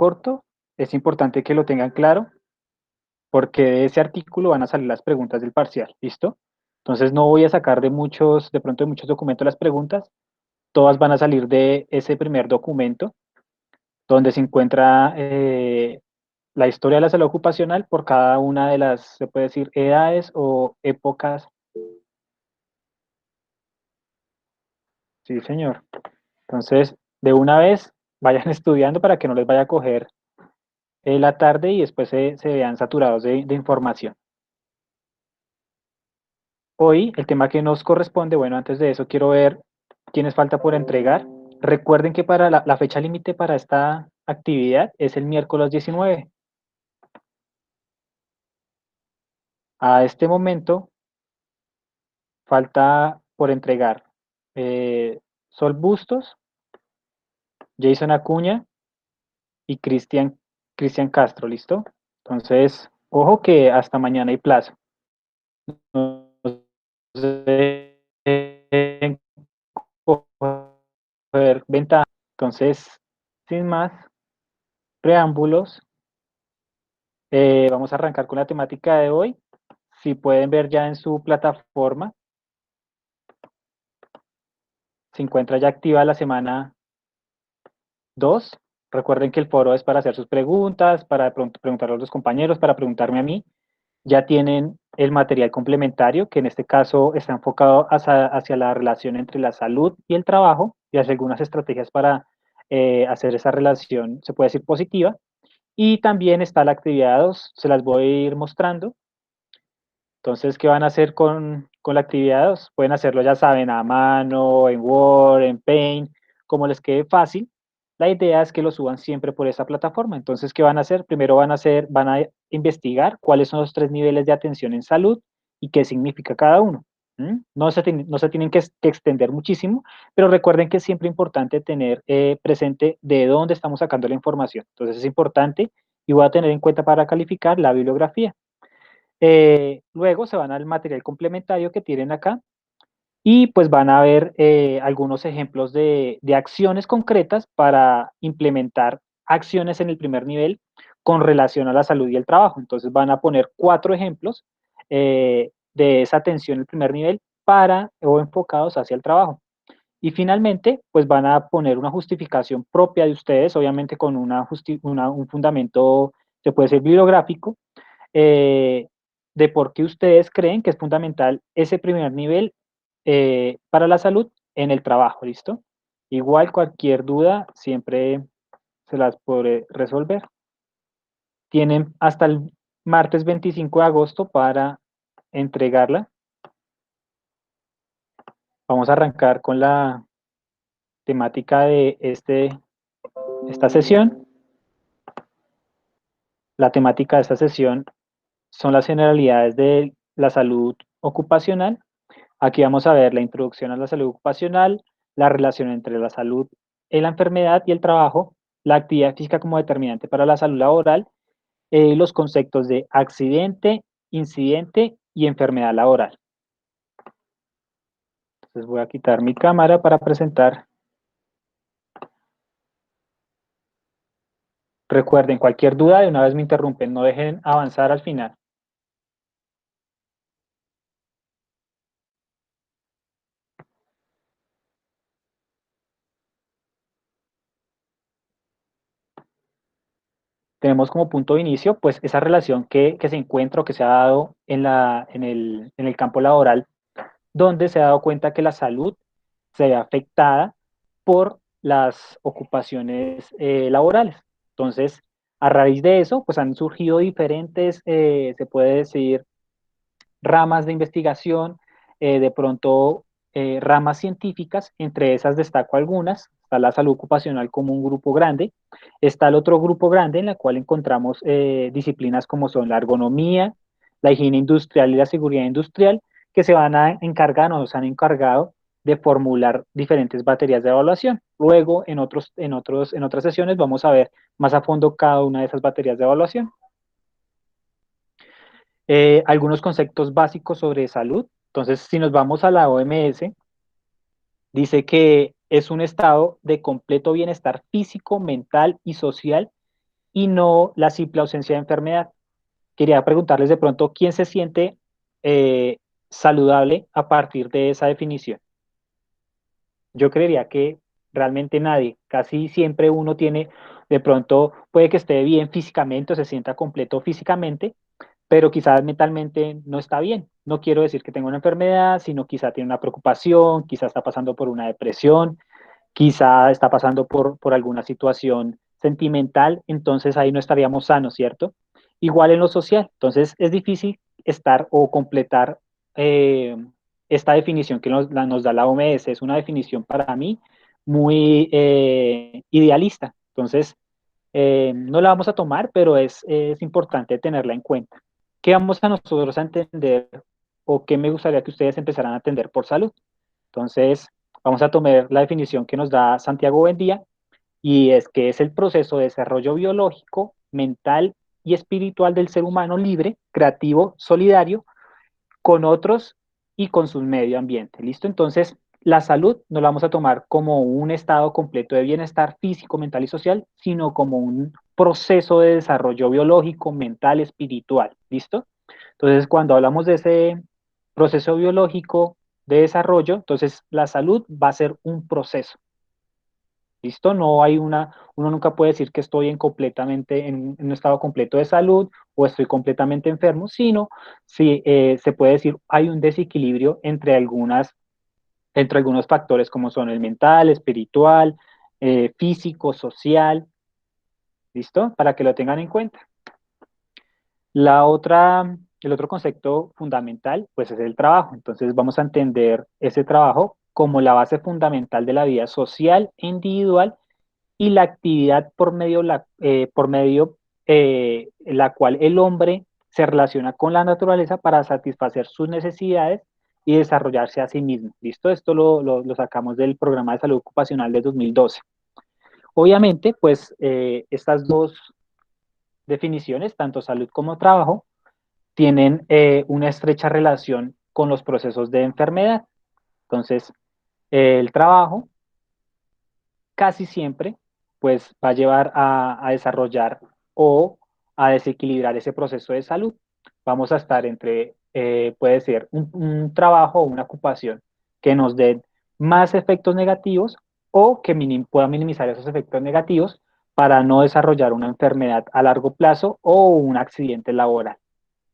corto, es importante que lo tengan claro porque de ese artículo van a salir las preguntas del parcial, ¿listo? Entonces no voy a sacar de pronto de muchos documentos las preguntas, todas van a salir de ese primer documento donde se encuentra la historia de la salud ocupacional por cada una de las, se puede decir, edades o épocas. Sí, señor. Entonces, de una vez, vayan estudiando para que no les vaya a coger la tarde y después se vean saturados de información. Hoy, el tema que nos corresponde, bueno, antes de eso quiero ver quiénes falta por entregar. Recuerden que para la fecha límite para esta actividad es el miércoles 19. A este momento falta por entregar Sol Bustos, Jason Acuña y Cristian Castro, ¿listo? Entonces, ojo que hasta mañana hay plazo. No se deben coger ventaja. Entonces, sin más preámbulos, vamos a arrancar con la temática de hoy. Si pueden ver ya en su plataforma, se encuentra ya activa la semana 2. Recuerden que el foro es para hacer sus preguntas, para preguntarle a los compañeros, para preguntarme a mí. Ya tienen el material complementario, que en este caso está enfocado hacia la relación entre la salud y el trabajo y hacia algunas estrategias para hacer esa relación, se puede decir, positiva. Y también está la actividad 2, se las voy a ir mostrando. Entonces, ¿qué van a hacer con la actividad 2? Pueden hacerlo, ya saben, a mano, en Word, en Paint, como les quede fácil. La idea es que lo suban siempre por esa plataforma. Entonces, ¿qué van a hacer? Primero van a investigar cuáles son los 3 niveles de atención en salud y qué significa cada uno. ¿Mm? No se tienen que extender muchísimo, pero recuerden que es siempre importante tener presente de dónde estamos sacando la información. Entonces, es importante y voy a tener en cuenta para calificar la bibliografía. Luego se van al material complementario que tienen acá y pues van a ver algunos ejemplos de acciones concretas para implementar acciones en el primer nivel con relación a la salud y el trabajo. Entonces van a poner 4 ejemplos de esa atención en el primer nivel para o enfocados hacia el trabajo. Y finalmente, pues van a poner una justificación propia de ustedes, obviamente con un fundamento, se puede ser bibliográfico, eh, de por qué ustedes creen que es fundamental ese primer nivel para la salud en el trabajo, ¿listo? Igual cualquier duda siempre se las podré resolver. Tienen hasta el martes 25 de agosto para entregarla. Vamos a arrancar con la temática de esta sesión. La temática de esta sesión son las generalidades de la salud ocupacional. Aquí vamos a ver la introducción a la salud ocupacional, la relación entre la salud y la enfermedad y el trabajo, la actividad física como determinante para la salud laboral, los conceptos de accidente, incidente y enfermedad laboral. Entonces voy a quitar mi cámara para presentar. Recuerden, cualquier duda de una vez me interrumpen, no dejen avanzar al final. Tenemos como punto de inicio, pues, esa relación que se encuentra o que se ha dado en el campo laboral, donde se ha dado cuenta que la salud se ve afectada por las ocupaciones laborales. Entonces, a raíz de eso, pues han surgido diferentes, se puede decir, ramas de investigación, de pronto ramas científicas, entre esas destaco algunas, está la salud ocupacional como un grupo grande, está el otro grupo grande en la cual encontramos disciplinas como son la ergonomía, la higiene industrial y la seguridad industrial, que se van a encargar o se han encargado de formular diferentes baterías de evaluación. Luego, en otras sesiones vamos a ver más a fondo cada una de esas baterías de evaluación. Algunos conceptos básicos sobre salud. Entonces, si nos vamos a la OMS, dice que es un estado de completo bienestar físico, mental y social y no la simple ausencia de enfermedad. Quería preguntarles de pronto, ¿quién se siente eh, saludable a partir de esa definición? Yo creería que realmente nadie, casi siempre uno tiene, de pronto puede que esté bien físicamente o se sienta completo físicamente, pero quizás mentalmente no está bien. No quiero decir que tenga una enfermedad, sino quizá tiene una preocupación, quizá está pasando por una depresión, quizá está pasando por alguna situación sentimental, entonces ahí no estaríamos sanos, ¿cierto? Igual en lo social, entonces es difícil estar o completar eh, esta definición que nos da la OMS, es una definición para mí muy idealista, entonces no la vamos a tomar, pero es importante tenerla en cuenta. ¿Qué vamos a nosotros a entender o qué me gustaría que ustedes empezaran a atender por salud? Entonces, vamos a tomar la definición que nos da Santiago Buendía y es que es el proceso de desarrollo biológico, mental y espiritual del ser humano libre, creativo, solidario con otros y con su medio ambiente. ¿Listo? Entonces, la salud no la vamos a tomar como un estado completo de bienestar físico, mental y social, sino como un proceso de desarrollo biológico, mental, espiritual. ¿Listo? Entonces, cuando hablamos de ese proceso biológico de desarrollo, entonces la salud va a ser un proceso. ¿Listo? No hay uno nunca puede decir que estoy en un estado completo de salud o estoy completamente enfermo, sino si se puede decir hay un desequilibrio entre algunos factores como son el mental, espiritual, físico, social, ¿listo? Para que lo tengan en cuenta. El otro concepto fundamental, pues es el trabajo. Entonces vamos a entender ese trabajo como la base fundamental de la vida social e individual y la actividad por medio la cual el hombre se relaciona con la naturaleza para satisfacer sus necesidades y desarrollarse a sí mismo. ¿Listo? Esto lo sacamos del programa de salud ocupacional de 2012. Obviamente, pues estas dos definiciones, tanto salud como trabajo, tienen una estrecha relación con los procesos de enfermedad. Entonces, el trabajo casi siempre pues va a llevar a desarrollar o a desequilibrar ese proceso de salud. Vamos a estar entre, puede ser un trabajo o una ocupación que nos dé más efectos negativos o que pueda minimizar esos efectos negativos para no desarrollar una enfermedad a largo plazo o un accidente laboral.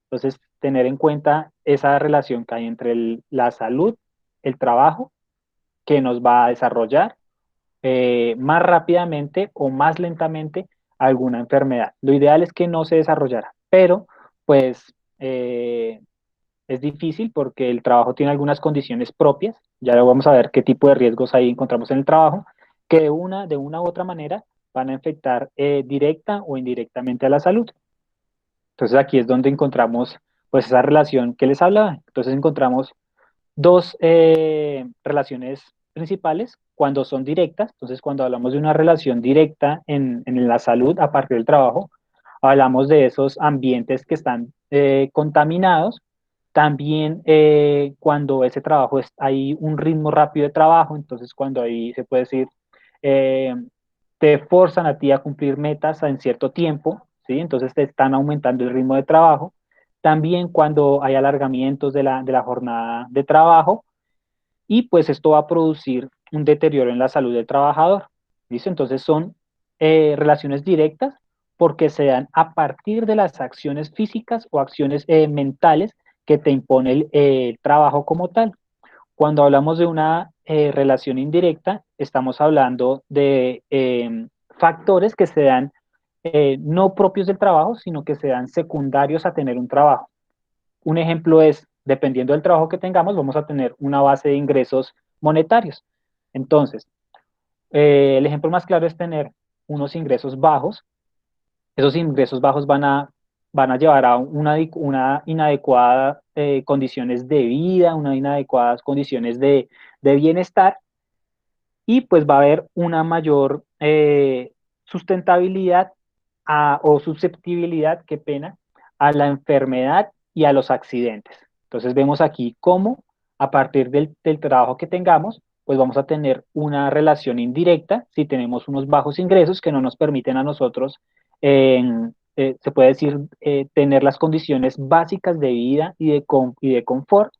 Entonces, tener en cuenta esa relación que hay entre la salud, el trabajo, que nos va a desarrollar más rápidamente o más lentamente alguna enfermedad. Lo ideal es que no se desarrollara, pero pues es difícil porque el trabajo tiene algunas condiciones propias, ya lo vamos a ver qué tipo de riesgos ahí encontramos en el trabajo, que de una u otra manera van a afectar directa o indirectamente a la salud. Entonces aquí es donde encontramos pues esa relación que les hablaba. Entonces encontramos dos relaciones principales cuando son directas. Entonces, cuando hablamos de una relación directa en la salud a partir del trabajo, hablamos de esos ambientes que están contaminados. También cuando ese trabajo hay un ritmo rápido de trabajo, entonces cuando ahí se puede decir, eh, te forzan a ti a cumplir metas en cierto tiempo, ¿sí? Entonces te están aumentando el ritmo de trabajo. También cuando hay alargamientos de la jornada de trabajo y pues esto va a producir un deterioro en la salud del trabajador. ¿Listo? Entonces son relaciones directas porque se dan a partir de las acciones físicas o acciones mentales que te impone el trabajo como tal. Cuando hablamos de una relación indirecta, estamos hablando de factores que se dan no propios del trabajo, sino que se dan secundarios a tener un trabajo. Un ejemplo es, dependiendo del trabajo que tengamos, vamos a tener una base de ingresos monetarios. Entonces, el ejemplo más claro es tener unos ingresos bajos. Esos ingresos bajos van a llevar a una inadecuada condiciones de vida, una inadecuadas condiciones de bienestar y pues va a haber una mayor sustentabilidad o susceptibilidad, qué pena, a la enfermedad y a los accidentes. Entonces vemos aquí cómo a partir del trabajo que tengamos, pues vamos a tener una relación indirecta si tenemos unos bajos ingresos que no nos permiten a nosotros se puede decir, tener las condiciones básicas de vida y de confort,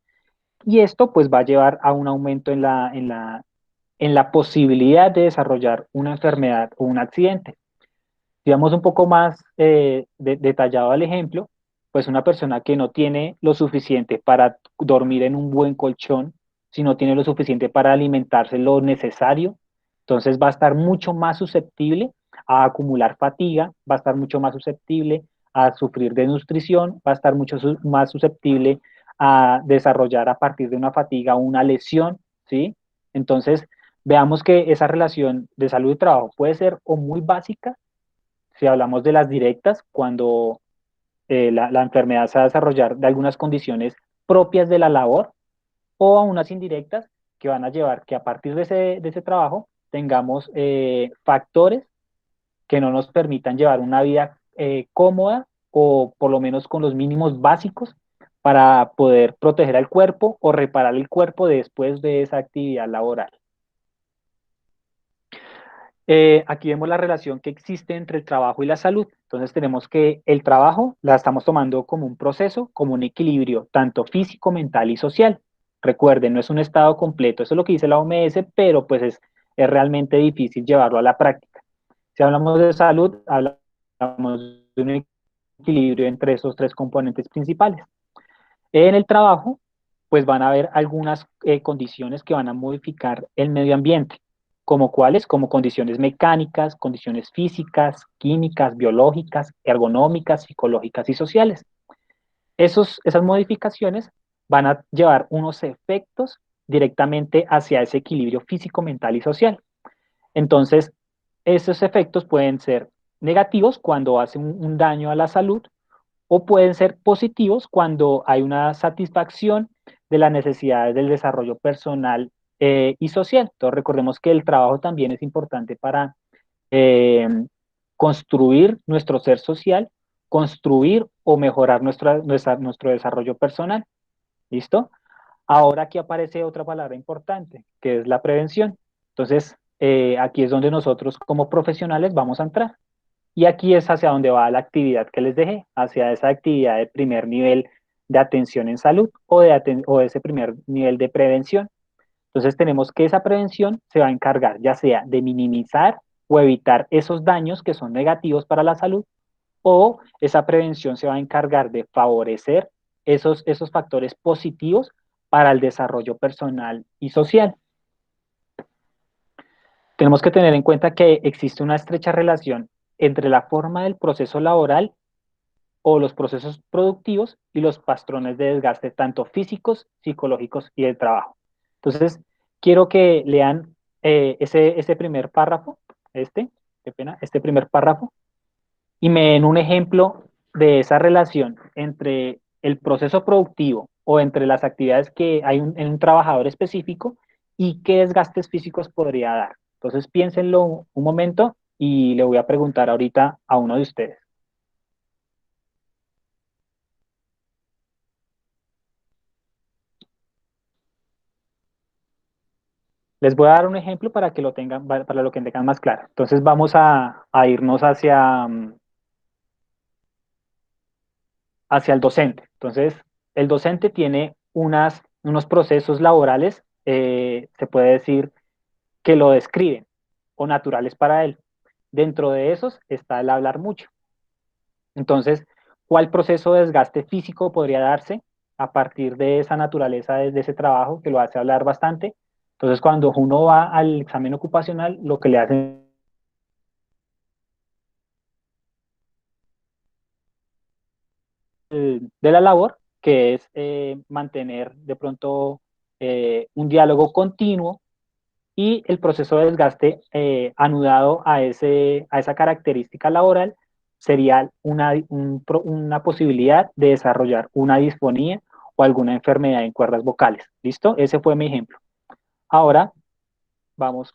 y esto pues va a llevar a un aumento en la posibilidad de desarrollar una enfermedad o un accidente. Digamos un poco más detallado al ejemplo, pues una persona que no tiene lo suficiente para dormir en un buen colchón, si no tiene lo suficiente para alimentarse lo necesario, entonces va a estar mucho más susceptible a acumular fatiga, va a estar mucho más susceptible a sufrir de nutrición, va a estar mucho más susceptible a desarrollar a partir de una fatiga una lesión, ¿sí? Entonces, veamos que esa relación de salud y trabajo puede ser o muy básica si hablamos de las directas, cuando la enfermedad se va a desarrollar de algunas condiciones propias de la labor, o a unas indirectas que van a llevar que a partir de ese trabajo tengamos factores que no nos permitan llevar una vida cómoda o por lo menos con los mínimos básicos para poder proteger al cuerpo o reparar el cuerpo después de esa actividad laboral. Aquí vemos la relación que existe entre el trabajo y la salud. Entonces tenemos que el trabajo la estamos tomando como un proceso, como un equilibrio, tanto físico, mental y social. Recuerden, no es un estado completo, eso es lo que dice la OMS, pero pues es realmente difícil llevarlo a la práctica. Si hablamos de salud, hablamos de un equilibrio entre esos tres componentes principales. En el trabajo, pues van a haber algunas condiciones que van a modificar el medio ambiente, como cuáles, como condiciones mecánicas, condiciones físicas, químicas, biológicas, ergonómicas, psicológicas y sociales. Esas modificaciones van a llevar unos efectos directamente hacia ese equilibrio físico, mental y social. Entonces, esos efectos pueden ser negativos cuando hacen un daño a la salud, o pueden ser positivos cuando hay una satisfacción de las necesidades del desarrollo personal y social. Entonces recordemos que el trabajo también es importante para eh, construir nuestro ser social, construir o mejorar nuestro desarrollo personal. ¿Listo? Ahora aquí aparece otra palabra importante, que es la prevención. Entonces, aquí es donde nosotros como profesionales vamos a entrar. Y aquí es hacia donde va la actividad que les dejé, hacia esa actividad de primer nivel de atención en salud o de ese primer nivel de prevención. Entonces tenemos que esa prevención se va a encargar ya sea de minimizar o evitar esos daños que son negativos para la salud, o esa prevención se va a encargar de favorecer esos factores positivos para el desarrollo personal y social. Tenemos que tener en cuenta que existe una estrecha relación entre la forma del proceso laboral o los procesos productivos y los patrones de desgaste, tanto físicos, psicológicos y del trabajo. Entonces, quiero que lean ese primer párrafo, qué pena, este primer párrafo, y me den un ejemplo de esa relación entre el proceso productivo o entre las actividades que hay en un trabajador específico y qué desgastes físicos podría dar. Entonces, piénsenlo un momento y le voy a preguntar ahorita a uno de ustedes. Les voy a dar un ejemplo para que lo tengan, para lo que tengan más claro. Entonces vamos a irnos hacia el docente. Entonces, el docente tiene unos procesos laborales, se puede decir, que lo describen o naturales para él. Dentro de esos está el hablar mucho. Entonces, ¿cuál proceso de desgaste físico podría darse a partir de esa naturaleza de ese trabajo que lo hace hablar bastante? Entonces, cuando uno va al examen ocupacional, lo que le hacen de la labor, que es mantener de pronto un diálogo continuo, y el proceso de desgaste anudado a esa característica laboral sería una posibilidad de desarrollar una disfonía o alguna enfermedad en cuerdas vocales. ¿Listo? Ese fue mi ejemplo. Ahora vamos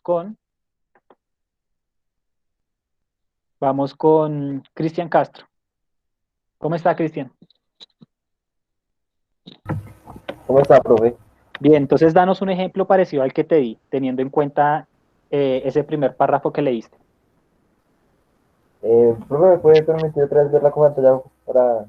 vamos con Cristian Castro. ¿Cómo está, Cristian? ¿Cómo está, profe? Bien, entonces danos un ejemplo parecido al que te di, teniendo en cuenta ese primer párrafo que leíste. Profe, ¿me puede permitir otra vez ver la pantalla para...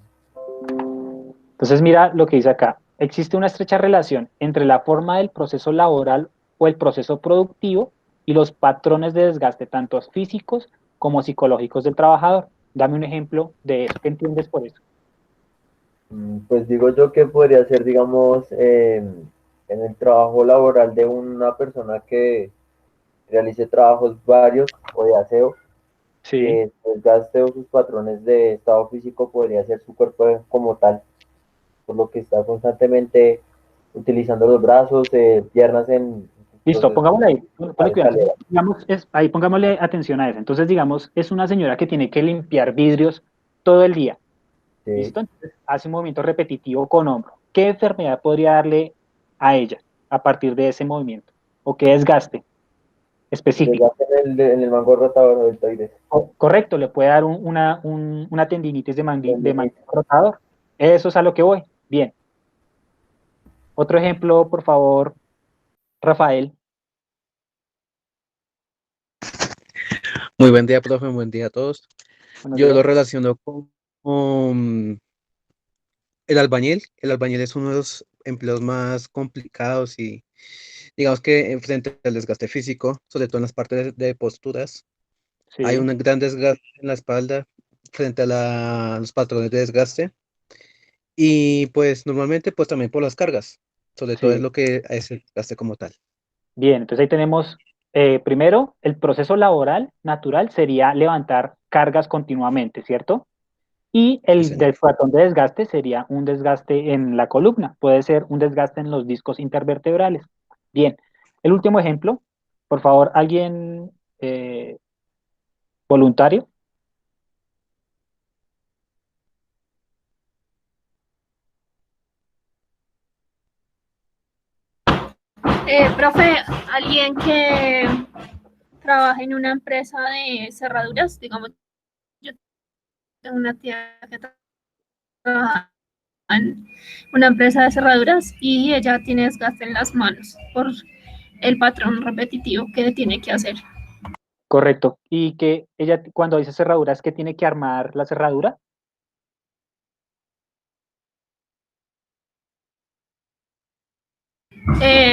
Entonces, mira lo que dice acá. Existe una estrecha relación entre la forma del proceso laboral o el proceso productivo y los patrones de desgaste, tanto físicos como psicológicos del trabajador. Dame un ejemplo de eso. ¿Qué entiendes por eso? Pues digo yo que podría ser, digamos, en el trabajo laboral de una persona que realice trabajos varios o de aseo, Sí, que su desgaste o sus patrones de estado físico podría ser su cuerpo como tal, por lo que está constantemente utilizando los brazos, piernas en listo, procesos pongámosle ahí, de ponle cuidado. escalera. Entonces, digamos, ahí pongámosle atención a eso. Entonces, digamos, es una señora que tiene que limpiar vidrios todo el día. Sí. ¿Listo? Entonces, hace un movimiento repetitivo con hombro. ¿Qué enfermedad podría darle a ella a partir de ese movimiento? ¿O qué desgaste específico? Desgaste en el mango rotador deltoides. Correcto, le puede dar una tendinitis de manguito Tendinitis. rotador. Eso es a lo que voy. Bien. Otro ejemplo, por favor, Rafael. Muy buen día, profe, buen día a todos. Buenos Yo lo días. relaciono con el albañil. El albañil es uno de los empleos más complicados y digamos que frente al desgaste físico, sobre todo en las partes de posturas, hay Sí, un gran desgaste en la espalda frente a los patrones de desgaste y pues normalmente pues también por las cargas, sobre todo es sí. lo que es el desgaste como tal. Bien, entonces ahí tenemos, primero, el proceso laboral natural sería levantar cargas continuamente, ¿cierto? Y Sí, el señor. del patrón de desgaste sería un desgaste en la columna, puede ser un desgaste en los discos intervertebrales. Bien, el último ejemplo, por favor, alguien voluntario. Profe, alguien que trabaja en una empresa de cerraduras, digamos, yo tengo una tía que trabaja en una empresa de cerraduras y ella tiene desgaste en las manos por el patrón repetitivo que tiene que hacer. Correcto. Y que ella, cuando dice cerradura, es que tiene que armar la cerradura.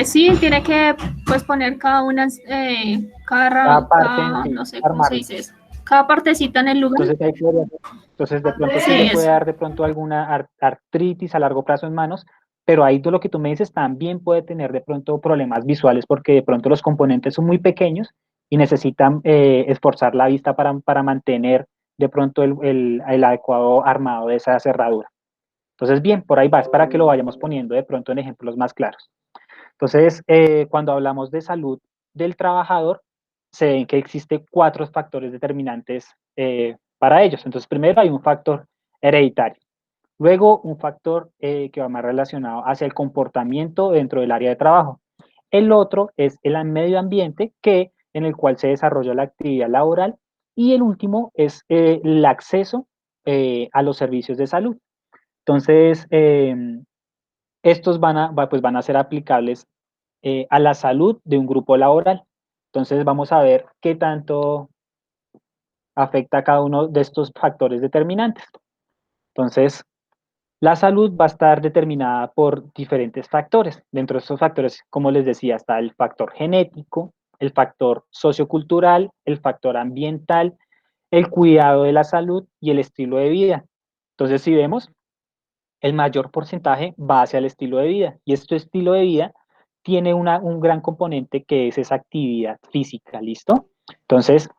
Sí, tiene que pues poner cada una, Cada parte en cada, sí, no sé cómo se armarla. dice eso, cada partecita en el lugar. Entonces, ahí podría ser. Entonces, de pronto sí le Sí, puede eso. dar de pronto alguna artritis a largo plazo en manos, pero ahí todo lo que tú me dices también puede tener de pronto problemas visuales porque de pronto los componentes son muy pequeños y necesitan esforzar la vista para mantener de pronto el adecuado armado de esa cerradura. Entonces, bien, por ahí vas para que lo vayamos poniendo de pronto en ejemplos más claros. Entonces, cuando hablamos de salud del trabajador, se ven que existen cuatro factores determinantes para ellos. Entonces, primero hay un factor hereditario, luego un factor que va más relacionado hacia el comportamiento dentro del área de trabajo. El otro es el medio ambiente en el cual se desarrolla la actividad laboral y el último es el acceso a los servicios de salud. Entonces, estos pues van a ser aplicables a la salud de un grupo laboral. Entonces vamos a ver qué tanto afecta a cada uno de estos factores determinantes. Entonces, la salud va a estar determinada por diferentes factores. Dentro de estos factores, como les decía, está el factor genético, el factor sociocultural, el factor ambiental, el cuidado de la salud y el estilo de vida. Entonces, si vemos, el mayor porcentaje va hacia el estilo de vida. Y este estilo de vida tiene un gran componente que es esa actividad física, ¿listo? Entonces,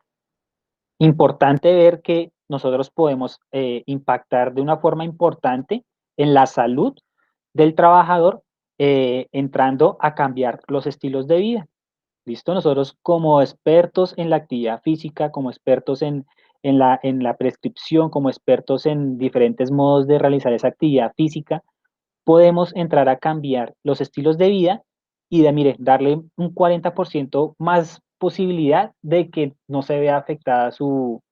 importante ver que nosotros podemos impactar de una forma importante en la salud del trabajador entrando a cambiar los estilos de vida. ¿Listo? Nosotros como expertos en la actividad física, como expertos en la prescripción, como expertos en diferentes modos de realizar esa actividad física, podemos entrar a cambiar los estilos de vida y mire, darle un 40% más posibilidad de que no se vea afectada su,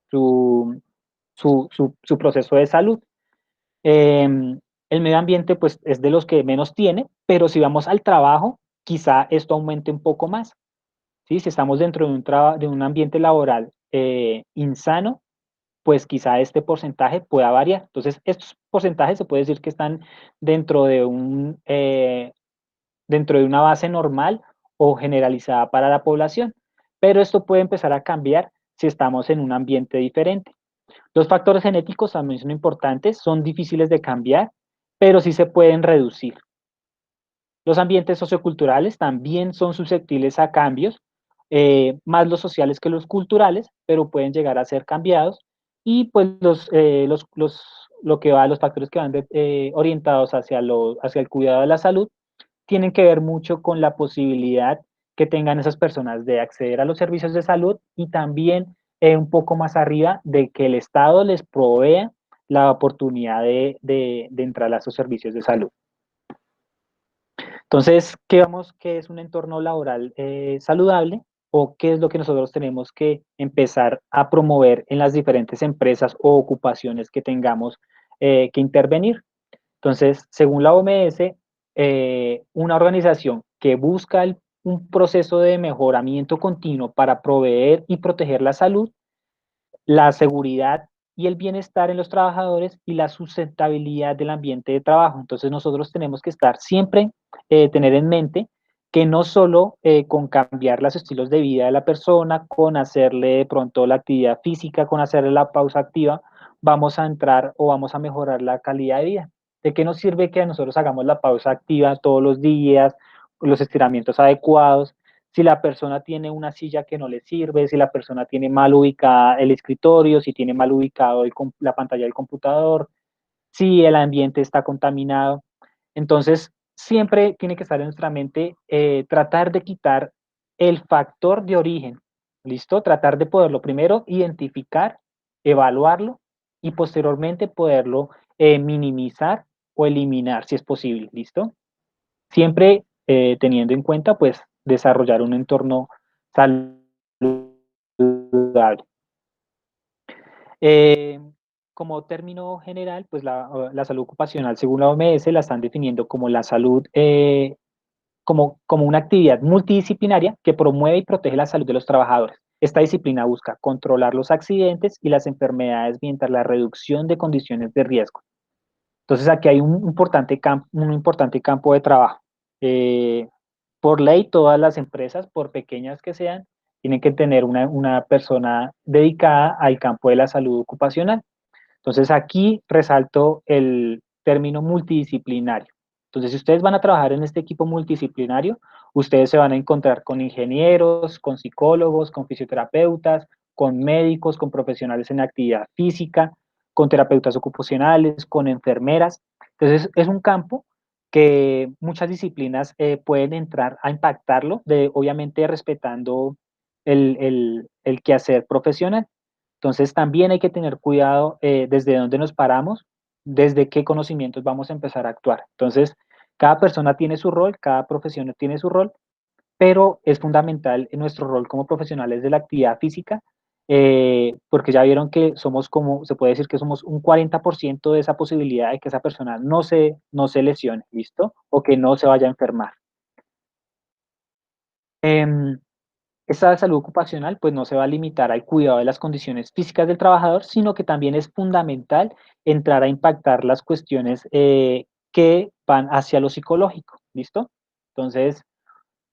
su proceso de salud. Eh, el medio ambiente, pues, es de los que menos tiene, pero si vamos al trabajo, quizá esto aumente un poco más. ¿Sí? Si estamos dentro de un ambiente laboral insano, pues quizá este porcentaje pueda variar. Entonces, estos porcentajes se puede decir que están dentro de dentro de una base normal o generalizada para la población, pero esto puede empezar a cambiar si estamos en un ambiente diferente. Los factores genéticos también son importantes, son difíciles de cambiar, pero sí se pueden reducir. Los ambientes socioculturales también son susceptibles a cambios, más los sociales que los culturales, pero pueden llegar a ser cambiados. Y pues lo que va, los factores que van orientados hacia el cuidado de la salud tienen que ver mucho con la posibilidad que tengan esas personas de acceder a los servicios de salud y también un poco más arriba de que el Estado les provea la oportunidad de entrar a esos servicios de salud. Entonces, ¿qué es un entorno laboral saludable? ¿O qué es lo que nosotros tenemos que empezar a promover en las diferentes empresas o ocupaciones que tengamos que intervenir? Entonces, según la OMS, una organización que busca un proceso de mejoramiento continuo para proveer y proteger la salud, la seguridad y el bienestar en los trabajadores y la sustentabilidad del ambiente de trabajo. Entonces nosotros tenemos que estar siempre, tener en mente que no solo con cambiar los estilos de vida de la persona, con hacerle de pronto la actividad física, con hacerle la pausa activa, vamos a entrar o vamos a mejorar la calidad de vida. ¿De qué nos sirve que nosotros hagamos la pausa activa todos los días, los estiramientos adecuados, si la persona tiene una silla que no le sirve, si la persona tiene mal ubicada el escritorio, si tiene mal ubicado la pantalla del computador, si el ambiente está contaminado? Entonces, siempre tiene que estar en nuestra mente tratar de quitar el factor de origen, ¿listo? Tratar de poderlo primero identificar, evaluarlo y posteriormente poderlo minimizar o eliminar si es posible, ¿listo? Siempre teniendo en cuenta, pues, desarrollar un entorno saludable. Eh, Como término general, pues la salud ocupacional, según la OMS, la están definiendo como la salud, como una actividad multidisciplinaria que promueve y protege la salud de los trabajadores. Esta disciplina busca controlar los accidentes y las enfermedades mediante la reducción de condiciones de riesgo. Entonces aquí hay un importante campo de trabajo. Por ley, todas las empresas, por pequeñas que sean, tienen que tener una persona dedicada al campo de la salud ocupacional. Entonces aquí resalto el término multidisciplinario. Entonces, si ustedes van a trabajar en este equipo multidisciplinario, ustedes se van a encontrar con ingenieros, con psicólogos, con fisioterapeutas, con médicos, con profesionales en actividad física, con terapeutas ocupacionales, con enfermeras. Entonces, es un campo que muchas disciplinas pueden entrar a impactarlo, obviamente respetando el quehacer profesional. Entonces también hay que tener cuidado desde dónde nos paramos, desde qué conocimientos vamos a empezar a actuar. Entonces, cada persona tiene su rol, cada profesión tiene su rol, pero es fundamental en nuestro rol como profesionales de la actividad física, porque ya vieron que somos como, se puede decir que somos un 40% de esa posibilidad de que esa persona no se lesione, ¿listo? O que no se vaya a enfermar. Esta salud ocupacional pues no se va a limitar al cuidado de las condiciones físicas del trabajador, sino que también es fundamental entrar a impactar las cuestiones que van hacia lo psicológico, ¿listo? Entonces,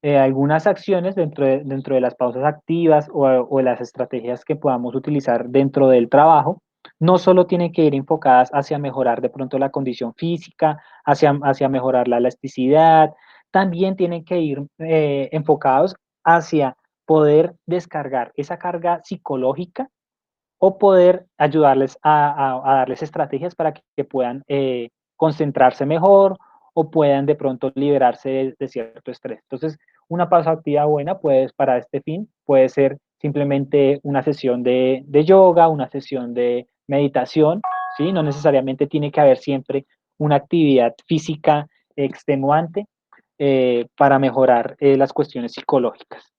algunas acciones dentro de las pausas activas o las estrategias que podamos utilizar dentro del trabajo, no solo tienen que ir enfocadas hacia mejorar de pronto la condición física, hacia mejorar la elasticidad, también tienen que ir enfocados hacia poder descargar esa carga psicológica o poder ayudarles a darles estrategias para que puedan concentrarse mejor o puedan de pronto liberarse de cierto estrés. Entonces, una pausa activa buena para este fin puede ser simplemente una sesión de yoga, una sesión de meditación, ¿sí? No necesariamente tiene que haber siempre una actividad física extenuante para mejorar las cuestiones psicológicas.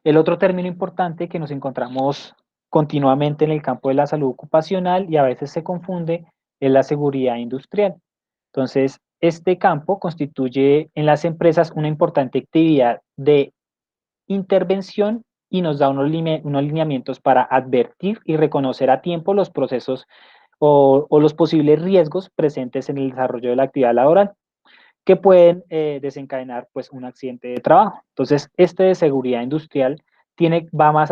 El otro término importante que nos encontramos continuamente en el campo de la salud ocupacional y a veces se confunde es la seguridad industrial. Entonces, este campo constituye en las empresas una importante actividad de intervención y nos da unos lineamientos para advertir y reconocer a tiempo los procesos o los posibles riesgos presentes en el desarrollo de la actividad laboral que pueden desencadenar pues, un accidente de trabajo. Entonces, este de seguridad industrial va más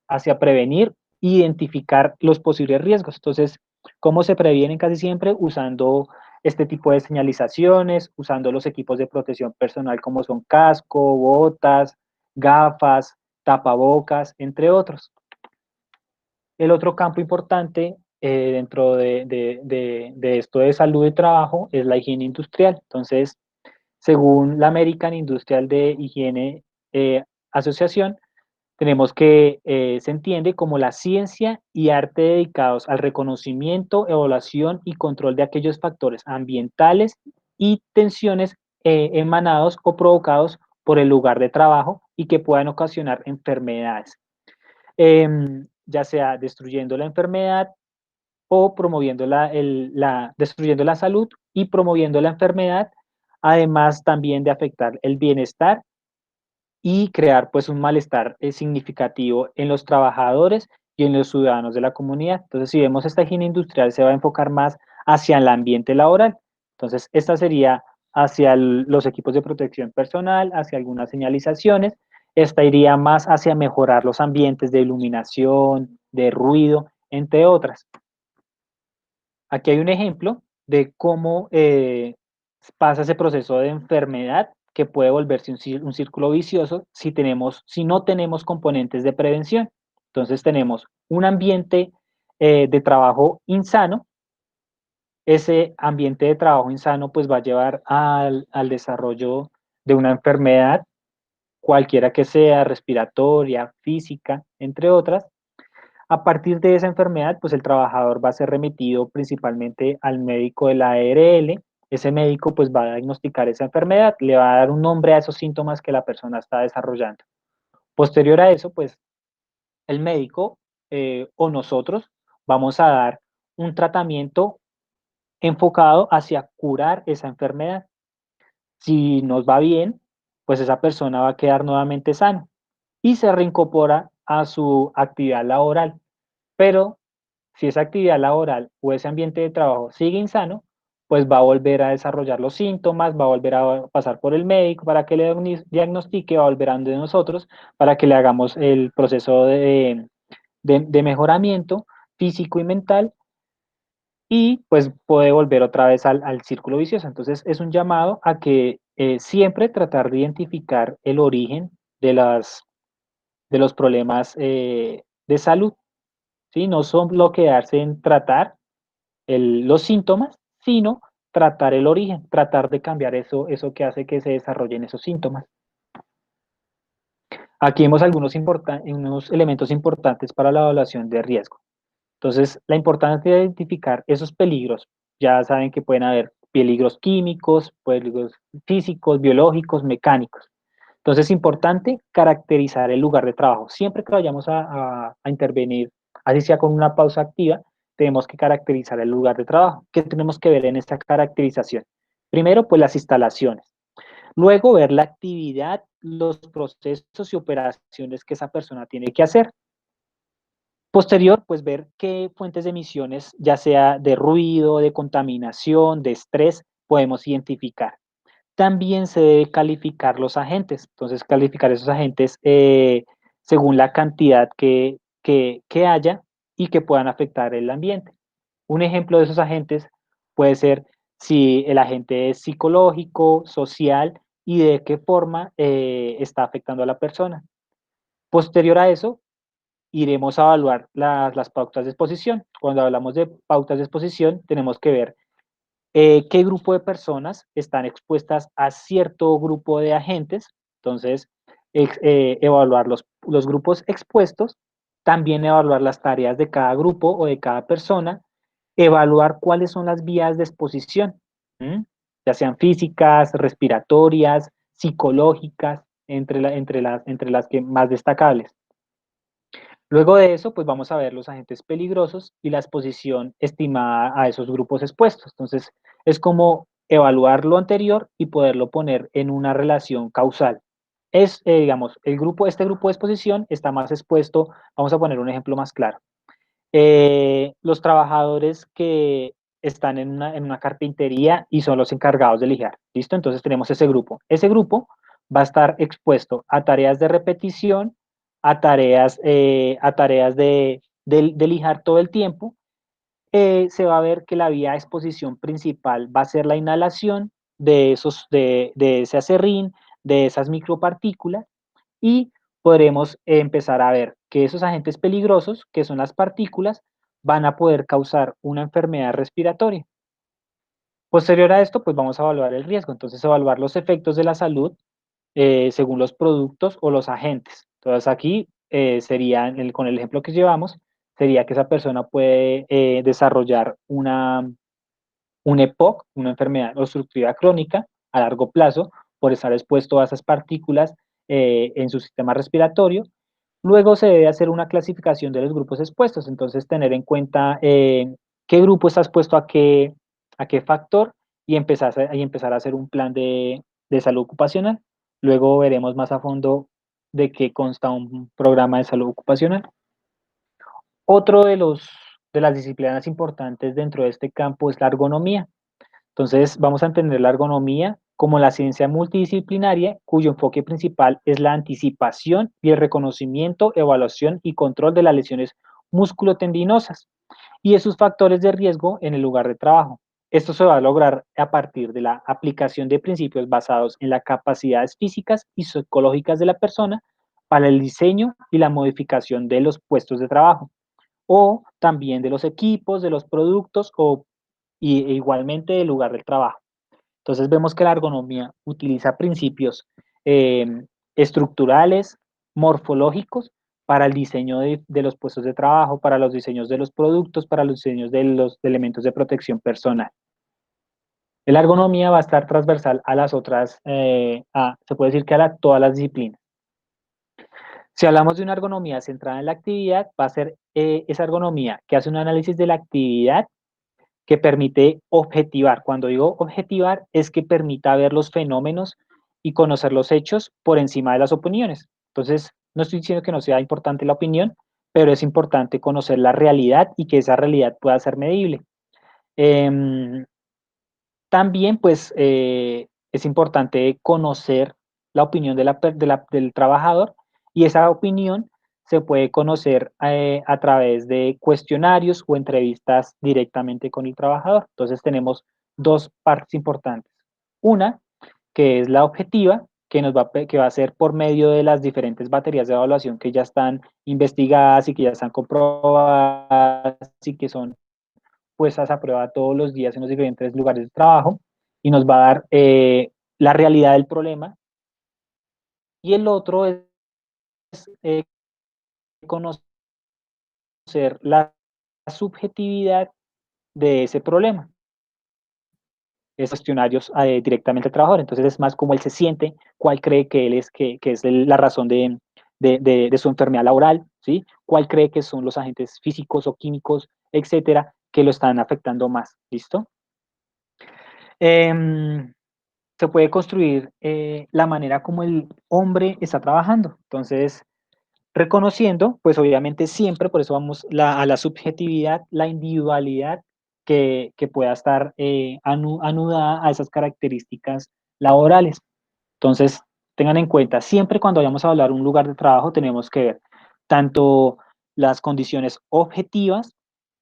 hacia prevenir e identificar los posibles riesgos. Entonces, ¿cómo se previenen casi siempre? Usando este tipo de señalizaciones, usando los equipos de protección personal como son casco, botas, gafas, tapabocas, entre otros. El otro campo importante dentro de esto de salud y trabajo es la higiene industrial. Entonces, según la American Industrial de Higiene Asociación, tenemos que se entiende como la ciencia y arte dedicados al reconocimiento, evaluación y control de aquellos factores ambientales y tensiones emanados o provocados por el lugar de trabajo y que puedan ocasionar enfermedades, ya sea destruyendo la enfermedad o promoviendo destruyendo la salud y promoviendo la enfermedad, además también de afectar el bienestar y crear pues un malestar significativo en los trabajadores y en los ciudadanos de la comunidad. Entonces, si vemos esta higiene industrial, se va a enfocar más hacia el ambiente laboral. Entonces, esta sería hacia los equipos de protección personal, hacia algunas señalizaciones. Esta iría más hacia mejorar los ambientes de iluminación, de ruido, entre otras. Aquí hay un ejemplo de cómo pasa ese proceso de enfermedad que puede volverse un círculo vicioso si no tenemos componentes de prevención. Entonces tenemos un ambiente de trabajo insano. Ese ambiente de trabajo insano pues va a llevar al desarrollo de una enfermedad, cualquiera que sea, respiratoria, física, entre otras. A partir de esa enfermedad, pues el trabajador va a ser remitido principalmente al médico de la ARL. Ese médico pues va a diagnosticar esa enfermedad, le va a dar un nombre a esos síntomas que la persona está desarrollando. Posterior a eso, pues el médico o nosotros vamos a dar un tratamiento enfocado hacia curar esa enfermedad. Si nos va bien, pues esa persona va a quedar nuevamente sana y se reincorpora a su actividad laboral. Pero si esa actividad laboral o ese ambiente de trabajo sigue insano, pues va a volver a desarrollar los síntomas, va a volver a pasar por el médico para que le diagnostique, va a volver a donde nosotros para que le hagamos el proceso de mejoramiento físico y mental y pues puede volver otra vez al círculo vicioso. Entonces es un llamado a que siempre tratar de identificar el origen de los problemas de salud. ¿Sí? No solo quedarse en tratar los síntomas, sino tratar el origen, tratar de cambiar eso que hace que se desarrollen esos síntomas. Aquí vemos unos elementos importantes para la evaluación de riesgo. Entonces, la importancia de identificar esos peligros, ya saben que pueden haber peligros químicos, peligros físicos, biológicos, mecánicos. Entonces, es importante caracterizar el lugar de trabajo. Siempre que vayamos a intervenir, así sea con una pausa activa, tenemos que caracterizar el lugar de trabajo. ¿Qué tenemos que ver en esta caracterización? Primero, pues las instalaciones. Luego, ver la actividad, los procesos y operaciones que esa persona tiene que hacer. Posterior, pues ver qué fuentes de emisiones, ya sea de ruido, de contaminación, de estrés, podemos identificar. También se debe calificar los agentes. Entonces, calificar esos agentes según la cantidad que haya y que puedan afectar el ambiente. Un ejemplo de esos agentes puede ser si el agente es psicológico, social y de qué forma está afectando a la persona. Posterior a eso, iremos a evaluar las pautas de exposición. Cuando hablamos de pautas de exposición, tenemos que ver qué grupo de personas están expuestas a cierto grupo de agentes. Entonces, evaluar los grupos expuestos, también evaluar las tareas de cada grupo o de cada persona, evaluar cuáles son las vías de exposición, ya sean físicas, respiratorias, psicológicas, entre las que más destacables. Luego de eso, pues vamos a ver los agentes peligrosos y la exposición estimada a esos grupos expuestos. Entonces, es como evaluar lo anterior y poderlo poner en una relación causal. digamos, este grupo de exposición está más expuesto, vamos a poner un ejemplo más claro. Los trabajadores que están en una carpintería y son los encargados de lijar, ¿listo? Entonces tenemos ese grupo. Ese grupo va a estar expuesto a tareas de repetición, a tareas de lijar todo el tiempo. Se va a ver que la vía de exposición principal va a ser la inhalación de ese acerrín, de esas micropartículas, y podremos empezar a ver que esos agentes peligrosos, que son las partículas, van a poder causar una enfermedad respiratoria. Posterior a esto, pues vamos a evaluar el riesgo, entonces evaluar los efectos de la salud según los productos o los agentes. Entonces aquí sería, con el ejemplo que llevamos, sería que esa persona puede desarrollar un EPOC, una enfermedad obstructiva crónica a largo plazo, por estar expuesto a esas partículas en su sistema respiratorio. Luego se debe hacer una clasificación de los grupos expuestos, entonces tener en cuenta qué grupo está expuesto a qué factor y empezar a hacer un plan de salud ocupacional. Luego veremos más a fondo de qué consta un programa de salud ocupacional. Otro de las disciplinas importantes dentro de este campo es la ergonomía. Entonces, vamos a entender la ergonomía como la ciencia multidisciplinaria cuyo enfoque principal es la anticipación y el reconocimiento, evaluación y control de las lesiones musculotendinosas y de sus factores de riesgo en el lugar de trabajo. Esto se va a lograr a partir de la aplicación de principios basados en las capacidades físicas y psicológicas de la persona para el diseño y la modificación de los puestos de trabajo o también de los equipos, de los productos e igualmente del lugar del trabajo. Entonces vemos que la ergonomía utiliza principios eh, estructurales, morfológicos, para el diseño de los puestos de trabajo, para los diseños de los productos, para los diseños de los elementos de protección personal. La ergonomía va a estar transversal a las otras, se puede decir que a todas las disciplinas. Si hablamos de una ergonomía centrada en la actividad, va a ser esa ergonomía que hace un análisis de la actividad que permite objetivar. Cuando digo objetivar, es que permita ver los fenómenos y conocer los hechos por encima de las opiniones. Entonces, no estoy diciendo que no sea importante la opinión, pero es importante conocer la realidad y que esa realidad pueda ser medible. También, pues, es importante conocer la opinión del trabajador y esa opinión se puede conocer a través de cuestionarios o entrevistas directamente con el trabajador. Entonces tenemos dos partes importantes. Una, que es la objetiva, que va a ser por medio de las diferentes baterías de evaluación que ya están investigadas y que ya están comprobadas y que son puestas a prueba todos los días en los diferentes lugares de trabajo y nos va a dar la realidad del problema. Y el otro es conocer la subjetividad de ese problema. Es cuestionarios directamente al trabajador. Entonces es más como él se siente, cuál cree que él es, que es la razón de su enfermedad laboral, ¿sí? Cuál cree que son los agentes físicos o químicos, etcétera, que lo están afectando más. ¿Listo? Se puede construir la manera como el hombre está trabajando. Entonces, reconociendo, pues obviamente siempre, por eso vamos a la subjetividad, la individualidad que pueda estar anudada a esas características laborales. Entonces, tengan en cuenta, siempre cuando vayamos a hablar de un lugar de trabajo, tenemos que ver tanto las condiciones objetivas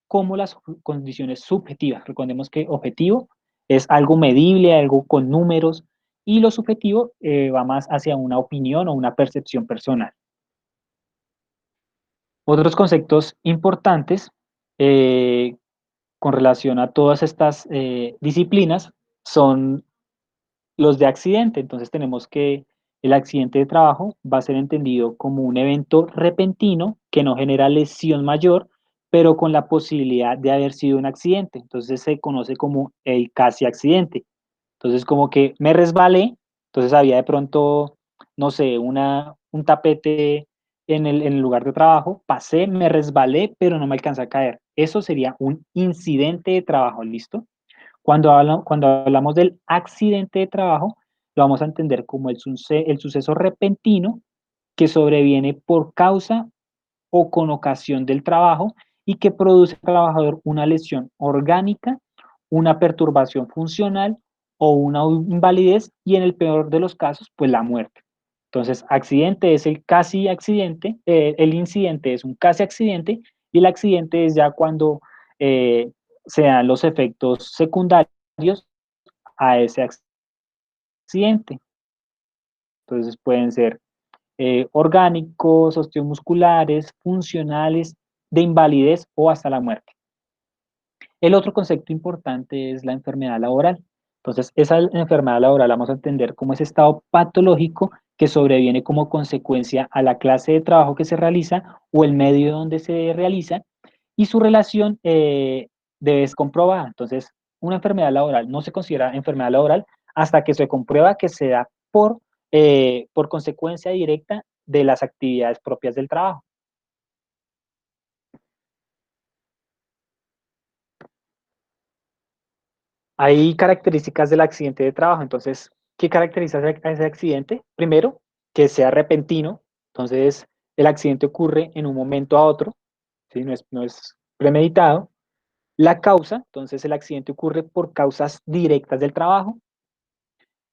como las condiciones subjetivas. Recordemos que objetivo es algo medible, algo con números, y lo subjetivo va más hacia una opinión o una percepción personal. Otros conceptos importantes con relación a todas estas disciplinas son los de accidente. Entonces tenemos que el accidente de trabajo va a ser entendido como un evento repentino que no genera lesión mayor, pero con la posibilidad de haber sido un accidente. Entonces se conoce como el casi accidente. Entonces como que me resbalé, entonces había de pronto, no sé, un tapete en el lugar de trabajo, pasé, me resbalé, pero no me alcancé a caer. Eso sería un incidente de trabajo, ¿listo? Cuando hablamos del accidente de trabajo, lo vamos a entender como el suceso repentino que sobreviene por causa o con ocasión del trabajo y que produce al trabajador una lesión orgánica, una perturbación funcional o una invalidez y en el peor de los casos, pues la muerte. Entonces, accidente es el casi accidente, el incidente es un casi accidente y el accidente es ya cuando se dan los efectos secundarios a ese accidente. Entonces pueden ser orgánicos, osteomusculares, funcionales, de invalidez o hasta la muerte. El otro concepto importante es la enfermedad laboral. Entonces, esa enfermedad laboral la vamos a entender como ese estado patológico que sobreviene como consecuencia a la clase de trabajo que se realiza o el medio donde se realiza y su relación debe ser comprobada. Entonces, una enfermedad laboral no se considera enfermedad laboral hasta que se comprueba que se da por consecuencia directa de las actividades propias del trabajo. Hay características del accidente de trabajo. Entonces, ¿qué caracteriza a ese accidente? Primero, que sea repentino. Entonces, el accidente ocurre en un momento a otro, ¿sí? No es premeditado. La causa, entonces el accidente ocurre por causas directas del trabajo.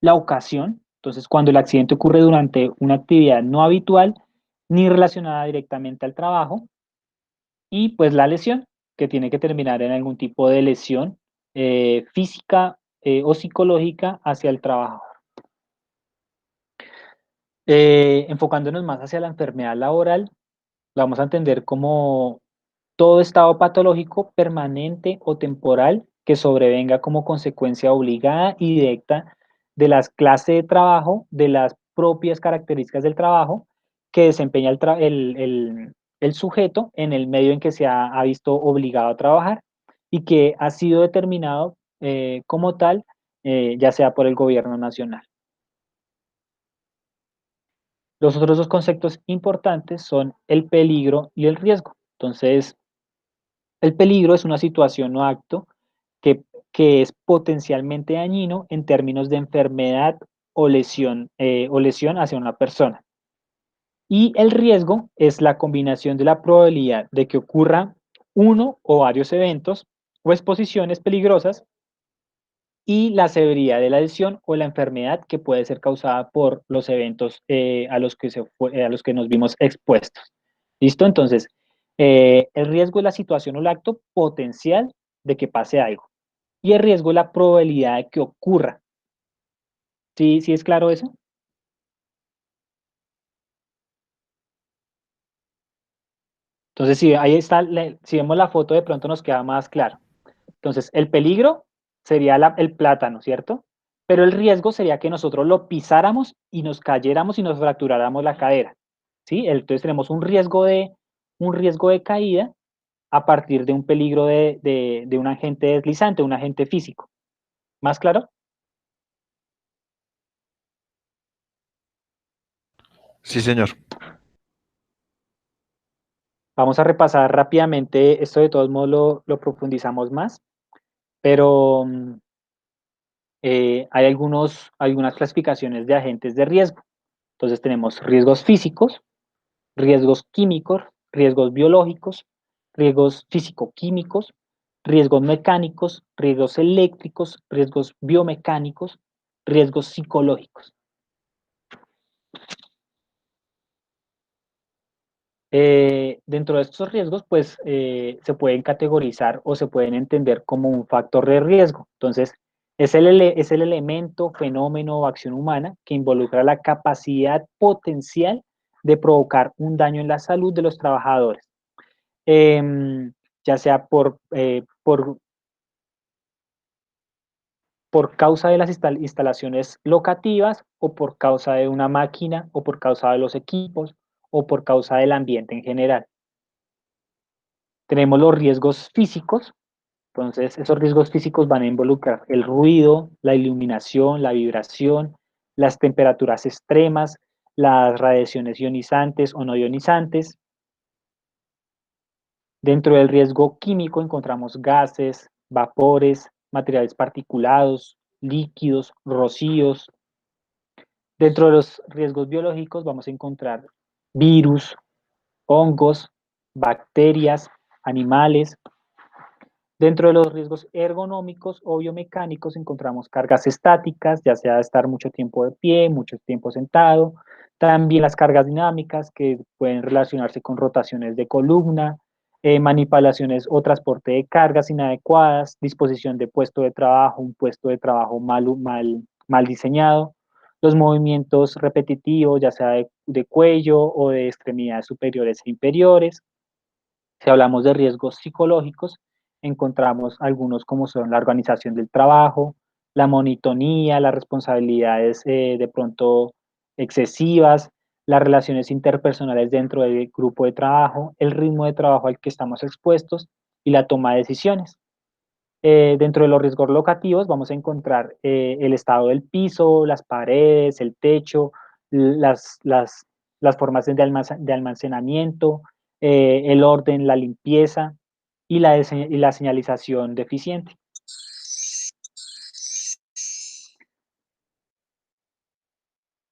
La ocasión, entonces cuando el accidente ocurre durante una actividad no habitual ni relacionada directamente al trabajo. Y pues la lesión, que tiene que terminar en algún tipo de lesión física o psicológica hacia el trabajador. Enfocándonos más hacia la enfermedad laboral, la vamos a entender como todo estado patológico permanente o temporal que sobrevenga como consecuencia obligada y directa de las clases de trabajo, de las propias características del trabajo que desempeña el sujeto en el medio en que se ha visto obligado a trabajar y que ha sido determinado como tal, ya sea por el gobierno nacional. Los otros dos conceptos importantes son el peligro y el riesgo. Entonces, el peligro es una situación o acto que, que es potencialmente dañino en términos de enfermedad o lesión hacia una persona. Y el riesgo es la combinación de la probabilidad de que ocurra uno o varios eventos o exposiciones peligrosas y la severidad de la lesión o la enfermedad que puede ser causada por los eventos a los que nos vimos expuestos. ¿Listo? Entonces, el riesgo es la situación o el acto potencial de que pase algo. Y el riesgo es la probabilidad de que ocurra. ¿Sí, sí es claro eso? Entonces, si ahí está, si vemos la foto, de pronto nos queda más claro. Entonces, el peligro sería el plátano, ¿cierto? Pero el riesgo sería que nosotros lo pisáramos y nos cayéramos y nos fracturáramos la cadera, ¿sí? Entonces tenemos un riesgo de caída a partir de un peligro de un agente deslizante, un agente físico. ¿Más claro? Sí, señor. Vamos a repasar rápidamente, esto de todos modos lo profundizamos más, pero hay algunas clasificaciones de agentes de riesgo. Entonces tenemos riesgos físicos, riesgos químicos, riesgos biológicos, riesgos físico-químicos, riesgos mecánicos, riesgos eléctricos, riesgos biomecánicos, riesgos psicológicos. Dentro de estos riesgos, pues se pueden categorizar o se pueden entender como un factor de riesgo. Entonces, es el elemento, fenómeno o acción humana que involucra la capacidad potencial de provocar un daño en la salud de los trabajadores, ya sea por causa de las instalaciones locativas o por causa de una máquina o por causa de los equipos o por causa del ambiente en general. Tenemos los riesgos físicos, entonces esos riesgos físicos van a involucrar el ruido, la iluminación, la vibración, las temperaturas extremas, las radiaciones ionizantes o no ionizantes. Dentro del riesgo químico encontramos gases, vapores, materiales particulados, líquidos, rocíos. Dentro de los riesgos biológicos vamos a encontrar virus, hongos, bacterias, animales. Dentro de los riesgos ergonómicos o biomecánicos encontramos cargas estáticas, ya sea estar mucho tiempo de pie, mucho tiempo sentado. También las cargas dinámicas que pueden relacionarse con rotaciones de columna, manipulaciones o transporte de cargas inadecuadas, disposición de puesto de trabajo, un puesto de trabajo mal diseñado, los movimientos repetitivos, ya sea de cuello o de extremidades superiores e inferiores. Si hablamos de riesgos psicológicos, encontramos algunos como son la organización del trabajo, la monotonía, las responsabilidades de pronto excesivas, las relaciones interpersonales dentro del grupo de trabajo, el ritmo de trabajo al que estamos expuestos y la toma de decisiones. Dentro de los riesgos locativos vamos a encontrar el estado del piso, las paredes, el techo, las, las, las formas de almacenamiento, el orden, la limpieza y la señalización deficiente.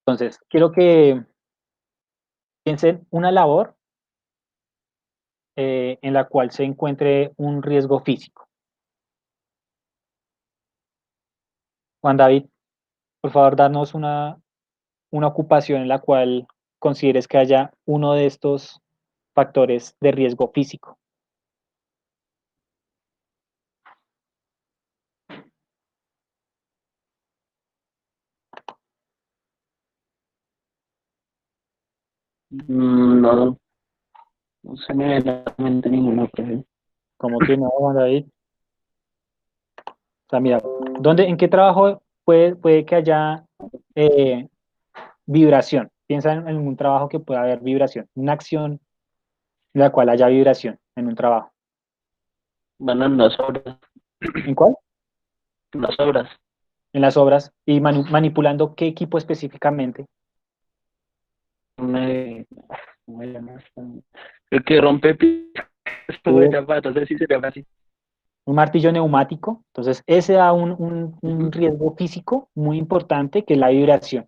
Entonces, quiero que piensen una labor en la cual se encuentre un riesgo físico. Juan David, por favor, danos una ocupación en la cual consideres que haya uno de estos factores de riesgo físico. No, no se me viene a la mente ninguna, profe. Como que no, Juan David. O sea, mira, ¿en qué trabajo puede que haya eh, vibración? Piensa en un trabajo que pueda haber vibración, una acción en la cual haya vibración en un trabajo. Van en las obras, ¿En cuál? las obras. En las obras y manipulando qué equipo específicamente. ¿Cómo se llama esto? El que rompe esto de zapatos, así se llama así. Un martillo neumático. Entonces, ese da un riesgo físico muy importante que es la vibración.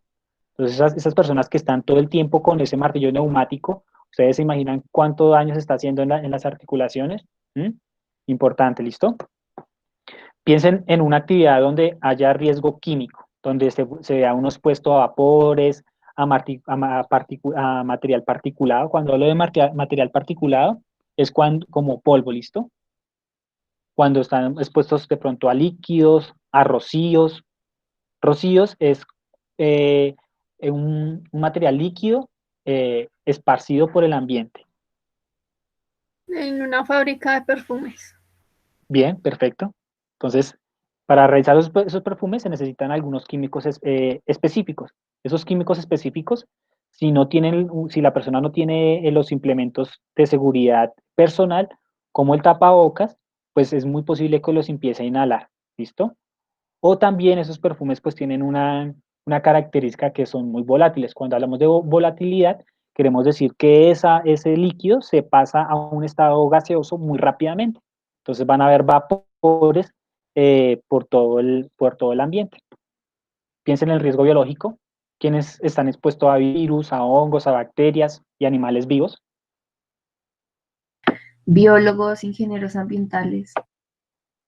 Entonces, esas personas que están todo el tiempo con ese martillo neumático, ¿ustedes se imaginan cuánto daño se está haciendo en las articulaciones? ¿Mm? Importante, ¿listo? Piensen en una actividad donde haya riesgo químico, donde se vea uno expuesto a vapores, a material particulado. Cuando hablo de material particulado, es como polvo, ¿listo? Cuando están expuestos de pronto a líquidos, a rocíos. Rocíos es eh, un material líquido esparcido por el ambiente. En una fábrica de perfumes. Bien, perfecto. Entonces, para realizar esos perfumes se necesitan algunos químicos específicos. Esos químicos específicos, si la persona no tiene los implementos de seguridad personal, como el tapabocas, pues es muy posible que los empiece a inhalar. ¿Listo? O también esos perfumes pues tienen una característica que son muy volátiles. Cuando hablamos de volatilidad, queremos decir que ese líquido se pasa a un estado gaseoso muy rápidamente. Entonces van a haber vapores por todo el ambiente. Piensen en el riesgo biológico, quienes están expuestos a virus, a hongos, a bacterias y animales vivos. Biólogos, ingenieros ambientales.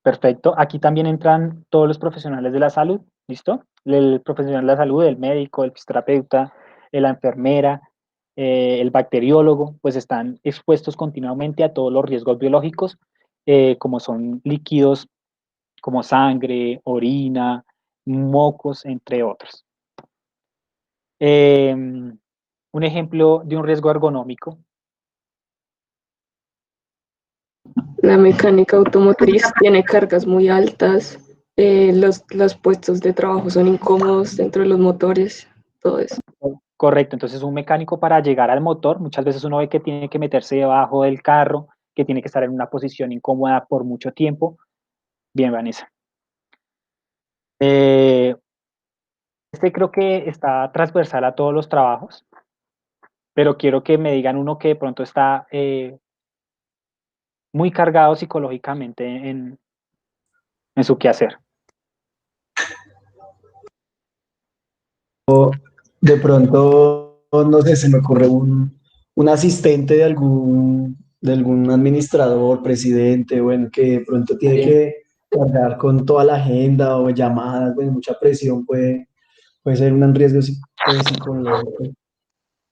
Perfecto. Aquí también entran todos los profesionales de la salud, ¿listo? El profesional de la salud, el médico, el fisioterapeuta, la enfermera, el bacteriólogo, pues están expuestos continuamente a todos los riesgos biológicos, como son líquidos como sangre, orina, mocos, entre otros. Un ejemplo de un riesgo ergonómico. La mecánica automotriz tiene cargas muy altas, los puestos de trabajo son incómodos dentro de los motores, todo eso. Correcto, entonces un mecánico para llegar al motor, muchas veces uno ve que tiene que meterse debajo del carro, que tiene que estar en una posición incómoda por mucho tiempo. Bien, Vanessa. Este creo que está transversal a todos los trabajos, pero quiero que me digan uno que de pronto está muy cargado psicológicamente en su quehacer. de pronto, no sé, se me ocurre un asistente de algún administrador, presidente, bueno, que de pronto tiene que cargar con toda la agenda o llamadas, bueno, mucha presión puede ser un riesgo psicológico.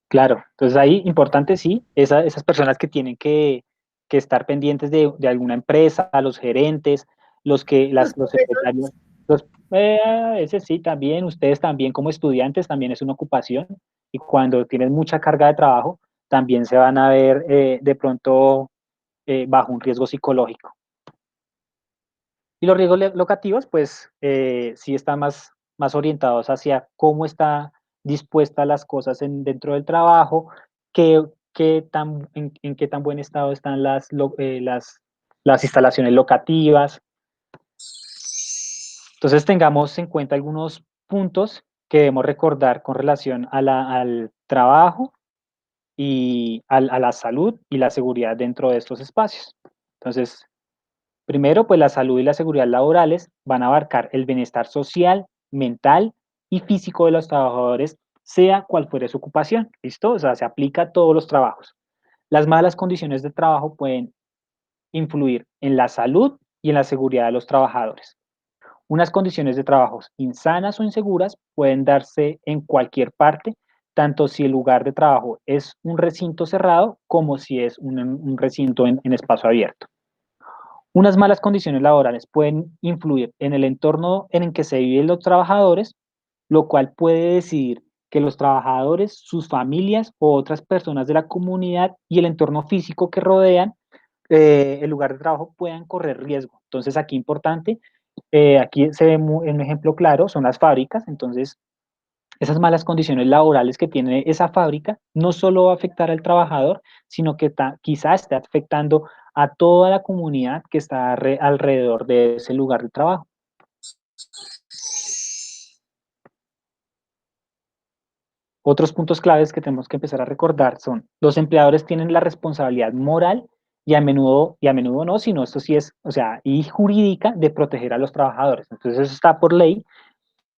Claro, entonces ahí importante sí, esas personas que tienen que estar pendientes de alguna empresa, a los gerentes, los secretarios, los, ese sí también, ustedes también como estudiantes también es una ocupación y cuando tienen mucha carga de trabajo también se van a ver de pronto bajo un riesgo psicológico. Y los riesgos locativos, pues sí están más orientados hacia cómo está dispuestas las cosas dentro del trabajo, en qué tan buen estado están las instalaciones locativas. Entonces tengamos en cuenta algunos puntos que debemos recordar con relación al trabajo y a la salud y la seguridad dentro de estos espacios. Entonces, primero, pues la salud y la seguridad laborales van a abarcar el bienestar social, mental y físico de los trabajadores, sea cual fuere su ocupación. ¿Listo? O sea, se aplica a todos los trabajos. Las malas condiciones de trabajo pueden influir en la salud y en la seguridad de los trabajadores. Unas condiciones de trabajo insanas o inseguras pueden darse en cualquier parte, tanto si el lugar de trabajo es un recinto cerrado como si es un recinto en espacio abierto. Unas malas condiciones laborales pueden influir en el entorno en el que se viven los trabajadores, lo cual puede decidir que los trabajadores, sus familias o otras personas de la comunidad y el entorno físico que rodean el lugar de trabajo puedan correr riesgo. Entonces, aquí importante, aquí se ve un ejemplo claro, son las fábricas. Entonces, esas malas condiciones laborales que tiene esa fábrica no solo va a afectar al trabajador, sino que quizá esté afectando a toda la comunidad que está alrededor de ese lugar de trabajo. Otros puntos claves que tenemos que empezar a recordar son: los empleadores tienen la responsabilidad moral y a menudo no, sino esto sí es, o sea, y jurídica de proteger a los trabajadores. Entonces eso está por ley,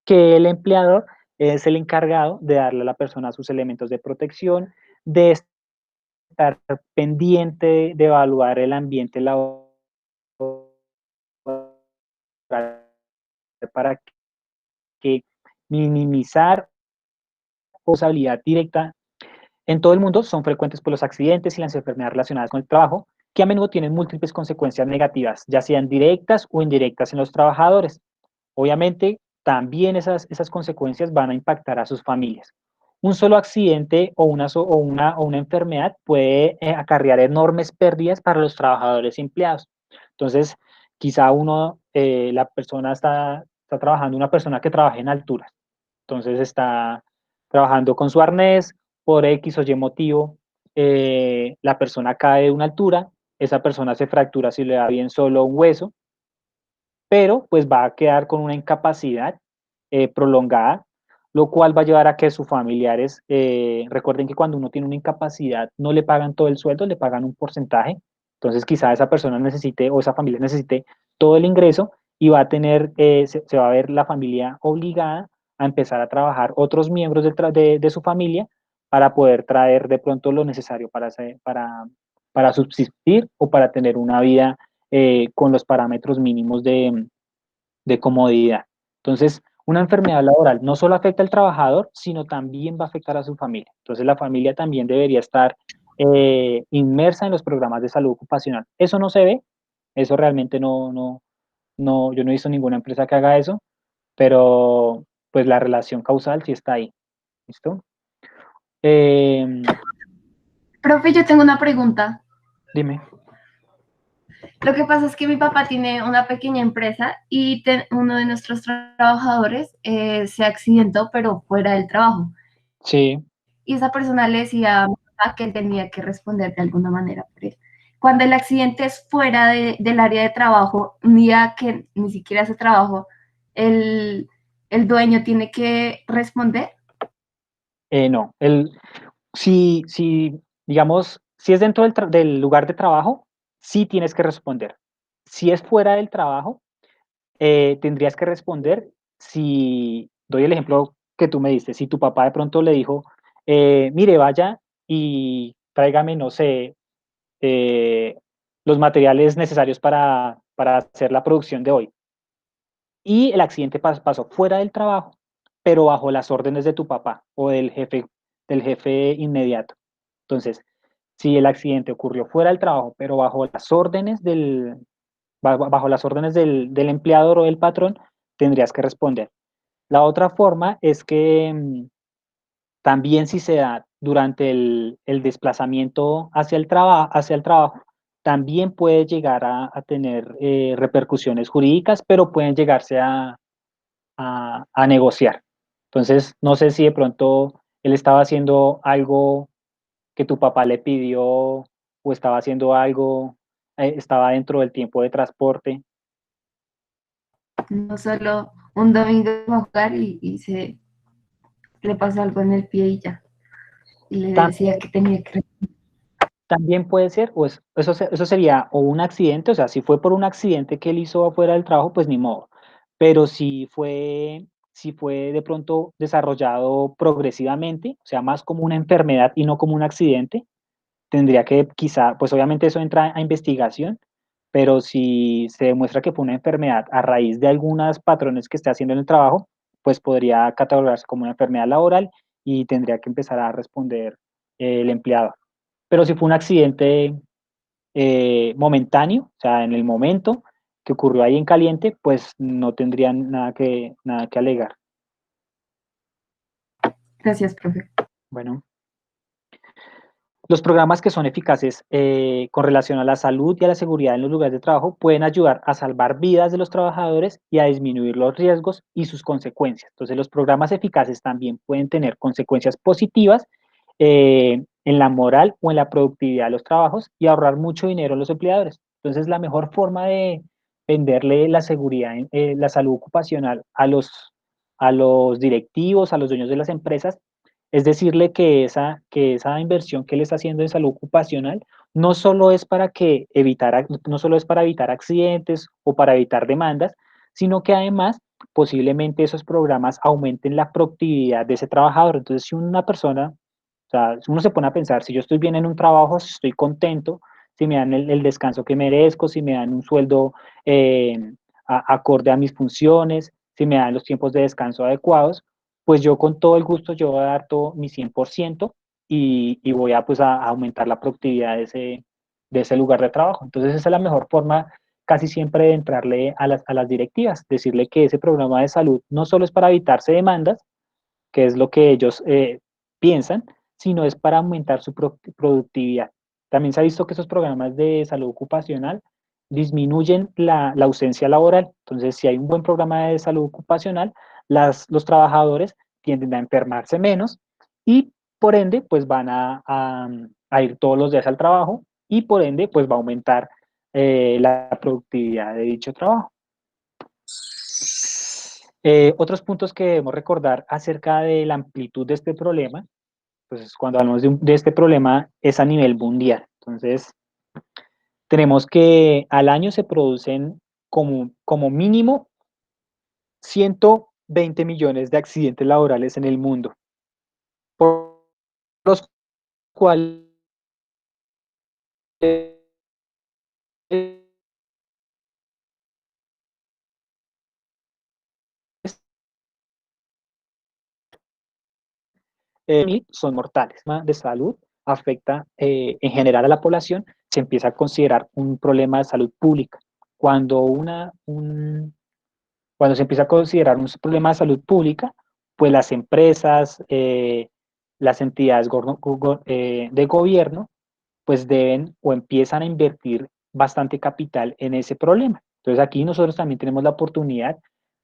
que el empleador es el encargado de darle a la persona sus elementos de protección, de estar pendiente de evaluar el ambiente laboral para que minimizar responsabilidad directa. En todo el mundo son frecuentes por los accidentes y las enfermedades relacionadas con el trabajo, que a menudo tienen múltiples consecuencias negativas, ya sean directas o indirectas en los trabajadores. Obviamente, también esas consecuencias van a impactar a sus familias. Un solo accidente o una enfermedad puede acarrear enormes pérdidas para los trabajadores y empleados. Entonces, quizá la persona está trabajando, una persona que trabaja en alturas. Entonces está trabajando con su arnés, por X o Y motivo, la persona cae de una altura, esa persona se fractura, si le da bien, solo un hueso, pero pues va a quedar con una incapacidad prolongada, lo cual va a llevar a que sus familiares, recuerden que cuando uno tiene una incapacidad no le pagan todo el sueldo, le pagan un porcentaje. Entonces quizá esa persona necesite o esa familia necesite todo el ingreso y va a tener, se va a ver la familia obligada a empezar a trabajar otros miembros de su familia para poder traer de pronto lo necesario para subsistir o para tener una vida con los parámetros mínimos de comodidad. Entonces, una enfermedad laboral no solo afecta al trabajador, sino también va a afectar a su familia. Entonces, la familia también debería estar inmersa en los programas de salud ocupacional. Eso no se ve, eso realmente yo no he visto ninguna empresa que haga eso, pero pues la relación causal sí está ahí. ¿Listo? Profe, yo tengo una pregunta. Dime. Lo que pasa es que mi papá tiene una pequeña empresa y uno de nuestros trabajadores se accidentó, pero fuera del trabajo. Sí. Y esa persona le decía a mi papá que él tenía que responder de alguna manera por él. Cuando el accidente es fuera del área de trabajo, un día que ni siquiera hace trabajo, el dueño tiene que responder. No, digamos, si es dentro del lugar de trabajo, sí tienes que responder. Si es fuera del trabajo, tendrías que responder si, doy el ejemplo que tú me diste. Si tu papá de pronto le dijo, mire, vaya y tráigame, no sé, los materiales necesarios para hacer la producción de hoy. Y el accidente pasó fuera del trabajo, pero bajo las órdenes de tu papá o del jefe inmediato. Entonces, si el accidente ocurrió fuera del trabajo, pero bajo las órdenes del empleador o del patrón, tendrías que responder. La otra forma es que también si se da durante el desplazamiento hacia el trabajo, también puede llegar a tener repercusiones jurídicas, pero pueden llegarse a negociar. Entonces, no sé si de pronto él estaba haciendo algo que tu papá le pidió o estaba haciendo algo, estaba dentro del tiempo de transporte. No solo un domingo va a jugar y le pasó algo en el pie y ya. Y le decía que tenía que... También puede ser, o eso sería o un accidente, o sea, si fue por un accidente que él hizo afuera del trabajo, pues ni modo. Pero si fue de pronto desarrollado progresivamente, o sea, más como una enfermedad y no como un accidente, tendría que quizá, pues obviamente eso entra a investigación, pero si se demuestra que fue una enfermedad a raíz de algunos patrones que esté haciendo en el trabajo, pues podría catalogarse como una enfermedad laboral y tendría que empezar a responder el empleado. Pero si fue un accidente momentáneo, o sea, en el momento que ocurrió ahí en caliente, pues no tendrían nada que alegar. Gracias, profe. Bueno, los programas que son eficaces con relación a la salud y a la seguridad en los lugares de trabajo pueden ayudar a salvar vidas de los trabajadores y a disminuir los riesgos y sus consecuencias. Entonces, los programas eficaces también pueden tener consecuencias positivas en la moral o en la productividad de los trabajos y ahorrar mucho dinero a los empleadores. Entonces, la mejor forma de venderle la seguridad, la salud ocupacional a los directivos, a los dueños de las empresas, es decirle que esa inversión que él está haciendo en salud ocupacional no solo es para evitar accidentes o para evitar demandas, sino que además posiblemente esos programas aumenten la productividad de ese trabajador. Entonces, si una persona, o sea, si uno se pone a pensar, si yo estoy bien en un trabajo, si estoy contento, si me dan el descanso que merezco, si me dan un sueldo eh, acorde a mis funciones, si me dan los tiempos de descanso adecuados, pues yo con todo el gusto yo voy a dar todo mi 100% y voy a, pues, a aumentar la productividad de ese lugar de trabajo. Entonces esa es la mejor forma casi siempre de entrarle a las directivas, decirle que ese programa de salud no solo es para evitarse demandas, que es lo que ellos piensan, sino es para aumentar su productividad. También se ha visto que esos programas de salud ocupacional disminuyen la ausencia laboral. Entonces, si hay un buen programa de salud ocupacional, los trabajadores tienden a enfermarse menos y por ende, pues van a ir todos los días al trabajo y por ende, pues va a aumentar la productividad de dicho trabajo. Otros puntos que debemos recordar acerca de la amplitud de este problema, pues cuando hablamos de este problema es a nivel mundial. Entonces, tenemos que al año se producen como mínimo 120 millones de accidentes laborales en el mundo, por los cuales son mortales. El problema de salud afecta en general a la población, se empieza a considerar un problema de salud pública. Cuando se empieza a considerar un problema de salud pública, pues las empresas, las entidades de gobierno, pues deben o empiezan a invertir bastante capital en ese problema. Entonces aquí nosotros también tenemos la oportunidad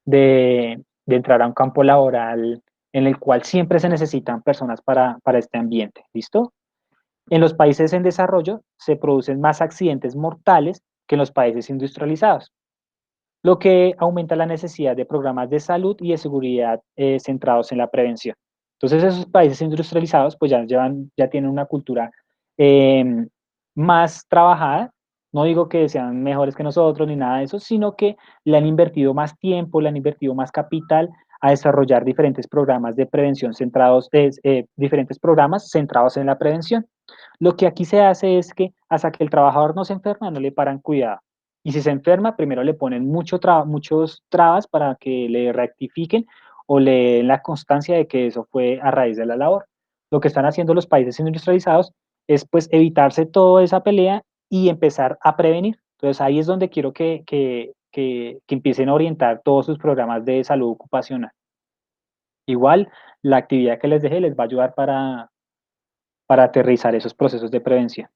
de entrar a un campo laboral en el cual siempre se necesitan personas para este ambiente. ¿Listo? En los países en desarrollo se producen más accidentes mortales que en los países industrializados, lo que aumenta la necesidad de programas de salud y de seguridad centrados en la prevención. Entonces esos países industrializados pues ya tienen una cultura eh, más trabajada. No digo que sean mejores que nosotros ni nada de eso, sino que le han invertido más tiempo, le han invertido más capital a desarrollar diferentes programas de prevención diferentes programas centrados en la prevención. Lo que aquí se hace es que hasta que el trabajador no se enferma, no le paran cuidado. Y si se enferma, primero le ponen muchos trabas para que le rectifiquen o le den la constancia de que eso fue a raíz de la labor. Lo que están haciendo los países industrializados es pues evitarse toda esa pelea y empezar a prevenir. Entonces ahí es donde quiero que empiecen a orientar todos sus programas de salud ocupacional. Igual, la actividad que les dejé les va a ayudar para aterrizar esos procesos de prevención.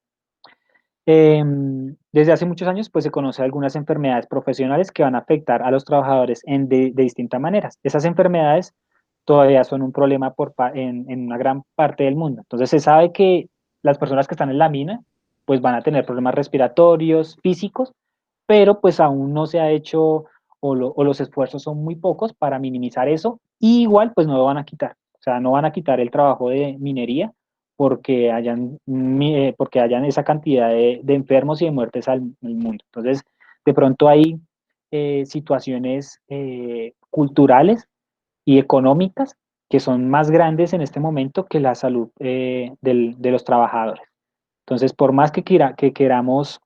Desde hace muchos años, pues se conoce algunas enfermedades profesionales que van a afectar a los trabajadores de distintas maneras. Esas enfermedades todavía son un problema en una gran parte del mundo. Entonces se sabe que las personas que están en la mina, pues van a tener problemas respiratorios, físicos, pero pues aún no se ha hecho o los esfuerzos son muy pocos para minimizar eso, y igual pues no lo van a quitar. O sea, no van a quitar el trabajo de minería porque hayan esa cantidad de enfermos y de muertes al mundo. Entonces, de pronto hay situaciones culturales y económicas que son más grandes en este momento que la salud de los trabajadores. Entonces, por más que queramos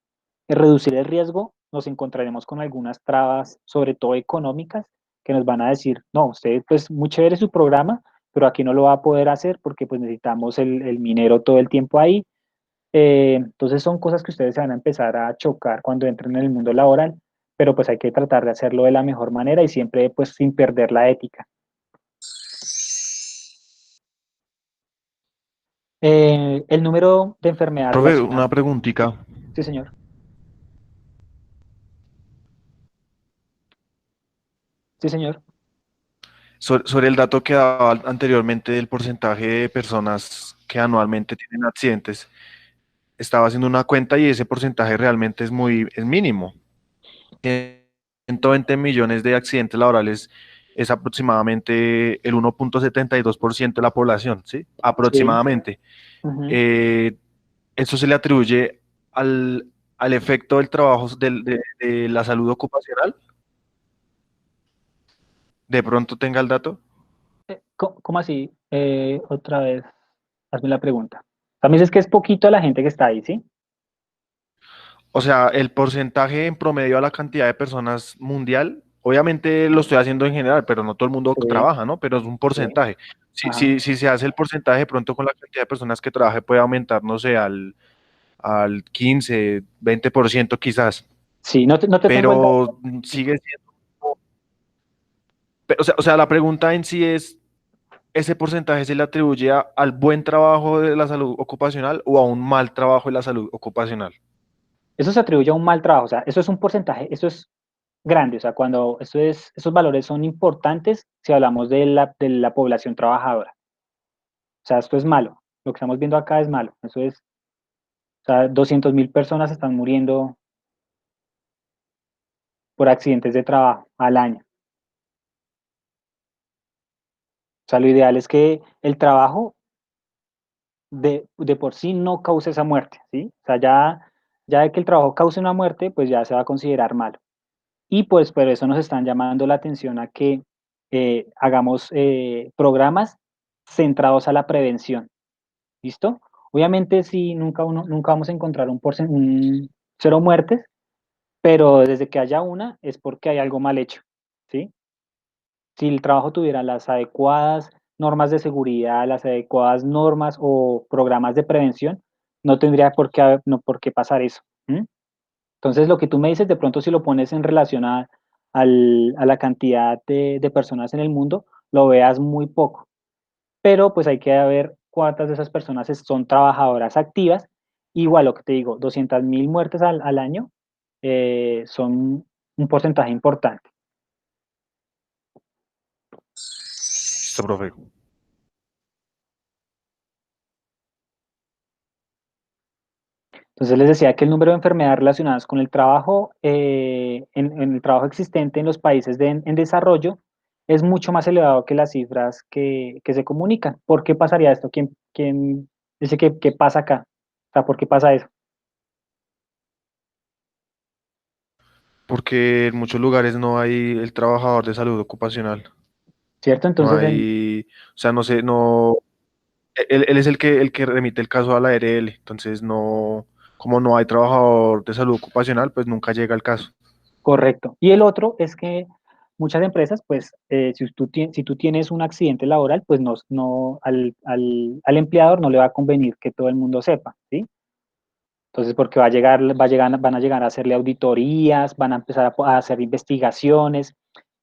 reducir el riesgo, nos encontraremos con algunas trabas, sobre todo económicas, que nos van a decir, no, usted pues muy chévere su programa, pero aquí no lo va a poder hacer porque pues necesitamos el minero todo el tiempo ahí. Entonces son cosas que ustedes se van a empezar a chocar cuando entren en el mundo laboral, pero pues hay que tratar de hacerlo de la mejor manera y siempre pues sin perder la ética. El número de enfermedades Profe, relacionadas. una preguntita. Sí, señor. Sí, señor. Sobre el dato que daba anteriormente del porcentaje de personas que anualmente tienen accidentes, estaba haciendo una cuenta y ese porcentaje realmente es mínimo. 120 millones de accidentes laborales es aproximadamente el 1,72% de la población, ¿sí? Sí. Aproximadamente. Ujú. Eh, Eso se le atribuye al efecto del trabajo de la salud ocupacional. De pronto tenga el dato. ¿Cómo así? Otra vez, hazme la pregunta. También es que es poquito la gente que está ahí, ¿sí? O sea, el porcentaje en promedio a la cantidad de personas mundial, obviamente lo estoy haciendo en general, pero no todo el mundo Sí, trabaja, ¿no? Pero es un sí. porcentaje. Ajá. Si se hace el porcentaje de pronto con la cantidad de personas que trabaje puede aumentar, no sé, al 15, 20% quizás, Sí, no te tengo el dato. pero sigue siendo. O sea, la pregunta en sí es, ¿ese porcentaje se le atribuye al buen trabajo de la salud ocupacional o a un mal trabajo de la salud ocupacional? Eso se atribuye a un mal trabajo, o sea, eso es un porcentaje, eso es grande, o sea, cuando esos valores son importantes si hablamos de la población trabajadora. O sea, esto es malo. Lo que estamos viendo acá es malo. O sea, 200.000 personas están muriendo por accidentes de trabajo al año. O sea, lo ideal es que el trabajo de por sí no cause esa muerte, ¿sí? O sea, ya de que el trabajo cause una muerte, pues ya se va a considerar malo. Y pues por eso nos están llamando la atención a que hagamos programas centrados a la prevención, ¿listo? Obviamente sí, nunca vamos a encontrar un cero muertes, pero desde que haya una es porque hay algo mal hecho, ¿sí? Si el trabajo tuviera las adecuadas normas de seguridad, las adecuadas normas o programas de prevención, no tendría no por qué pasar eso. ¿M? Entonces, lo que tú me dices, de pronto si lo pones en relación a la cantidad de personas en el mundo, lo veas muy poco. Pero pues hay que ver cuántas de esas personas son trabajadoras activas. Igual lo que te digo, 200.000 muertes al año son un porcentaje importante. Listo, profe. Entonces les decía que el número de enfermedades relacionadas con el trabajo, en el trabajo existente en los países en desarrollo, es mucho más elevado que las cifras que se comunican. ¿Por qué pasaría esto? ¿Quién dice que pasa acá? O sea, ¿por qué pasa eso? Porque en muchos lugares no hay el trabajador de salud ocupacional. ¿cierto? No Entonces, hay, o sea, no sé, no, él es el que remite el caso a la ARL, entonces no, como no hay trabajador de salud ocupacional, pues nunca llega el caso. correcto. Y el otro es que muchas empresas, pues, si tú tienes un accidente laboral, pues al empleador no le va a convenir que todo el mundo sepa, ¿sí? Entonces, porque van a llegar a hacerle auditorías, van a empezar a hacer investigaciones,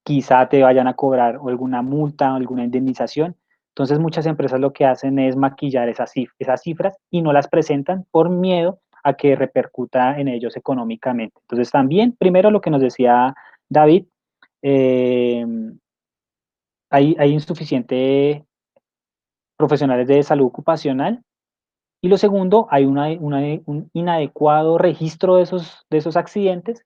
quizá te vayan a cobrar alguna multa o alguna indemnización. Entonces, muchas empresas lo que hacen es maquillar esas cifras y no las presentan por miedo a que repercuta en ellos económicamente. Entonces, también, primero lo que nos decía David, eh, hay insuficiente profesionales de salud ocupacional. Y lo segundo, hay un inadecuado registro de esos accidentes.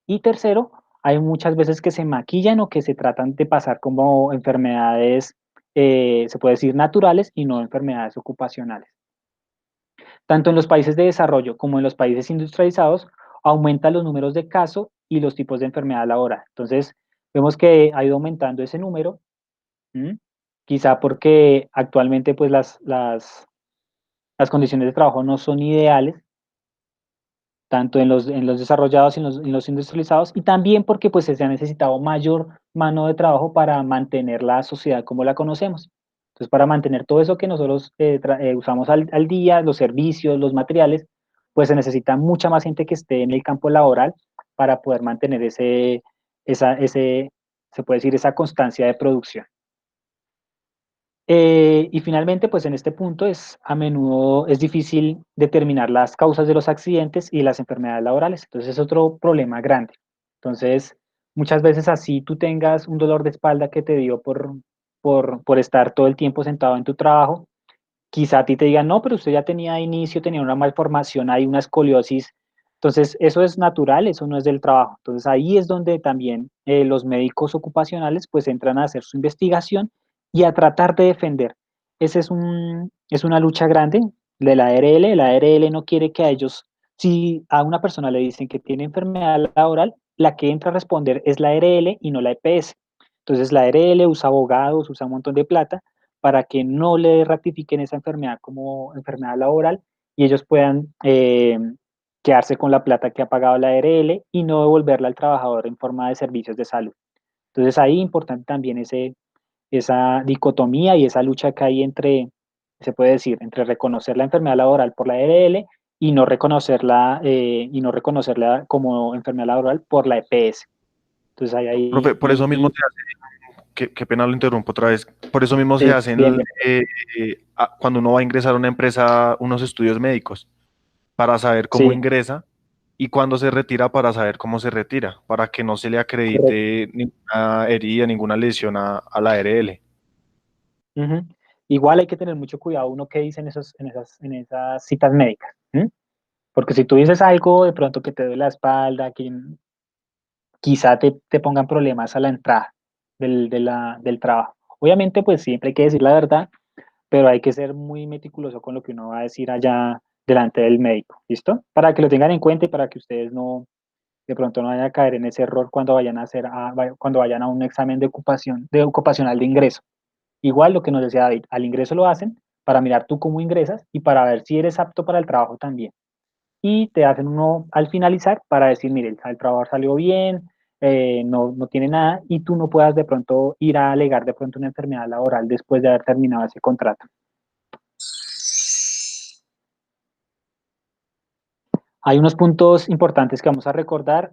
Y tercero, hay muchas veces que se maquillan o que se tratan de pasar como enfermedades, se puede decir, naturales y no enfermedades ocupacionales. Tanto en los países de desarrollo como en los países industrializados, aumentan los números de casos y los tipos de enfermedad laboral. Entonces, vemos que ha ido aumentando ese número, ¿m? Quizá porque actualmente pues las condiciones de trabajo no son ideales, tanto en los desarrollados y en los industrializados, y también porque pues se ha necesitado mayor mano de trabajo para mantener la sociedad como la conocemos. Entonces, para mantener todo eso que nosotros usamos al día, los servicios, los materiales, pues se necesita mucha más gente que esté en el campo laboral para poder mantener se puede decir, esa constancia de producción. Y finalmente, pues en este punto a menudo es difícil determinar las causas de los accidentes y las enfermedades laborales. Entonces es otro problema grande. Entonces, muchas veces así tú tengas un dolor de espalda que te dio por estar todo el tiempo sentado en tu trabajo, quizá a ti te digan, no, pero usted ya tenía de inicio, tenía una malformación, hay una escoliosis. Entonces, eso es natural, eso no es del trabajo. Entonces, ahí es donde también los médicos ocupacionales pues entran a hacer su investigación y a tratar de defender. Es una lucha grande de la ARL. La ARL no quiere que a ellos, si a una persona le dicen que tiene enfermedad laboral, la que entra a responder es la ARL y no la EPS. Entonces, la ARL usa abogados, usa un montón de plata para que no le ratifiquen esa enfermedad como enfermedad laboral y ellos puedan quedarse con la plata que ha pagado la ARL y no devolverla al trabajador en forma de servicios de salud. Entonces ahí importante también esa dicotomía y esa lucha que hay entre, se puede decir, entre reconocer la enfermedad laboral por la ARL y no reconocerla como enfermedad laboral por la EPS. Entonces Profe, por eso mismo qué pena lo interrumpo otra vez, por eso mismo se sí, bien, hacen, bien. cuando uno va a ingresar a una empresa, unos estudios médicos, para saber cómo Sí, ingresa y cuando se retira para saber cómo se retira, para que no se le correcto. acredite ninguna herida, ninguna lesión a la ARL. Ujú. Igual hay que tener mucho cuidado uno que dice en esas citas médicas. ¿M? Porque si tú dices algo de pronto que te duele la espalda, que quizá te pongan problemas a la entrada del trabajo. Obviamente, pues siempre hay que decir la verdad, pero hay que ser muy meticuloso con lo que uno va a decir allá delante del médico. ¿Listo? Para que lo tengan en cuenta y para que ustedes no, de pronto no vayan a caer en ese error cuando vayan a cuando vayan a un examen de ocupacional de ingreso. Igual lo que nos decía David, al ingreso lo hacen para mirar tú cómo ingresas y para ver si eres apto para el trabajo también. Y te hacen uno al finalizar para decir, mire, el trabajador salió bien, no tiene nada y tú no puedas de pronto ir a alegar de pronto una enfermedad laboral después de haber terminado ese contrato. Hay unos puntos importantes que vamos a recordar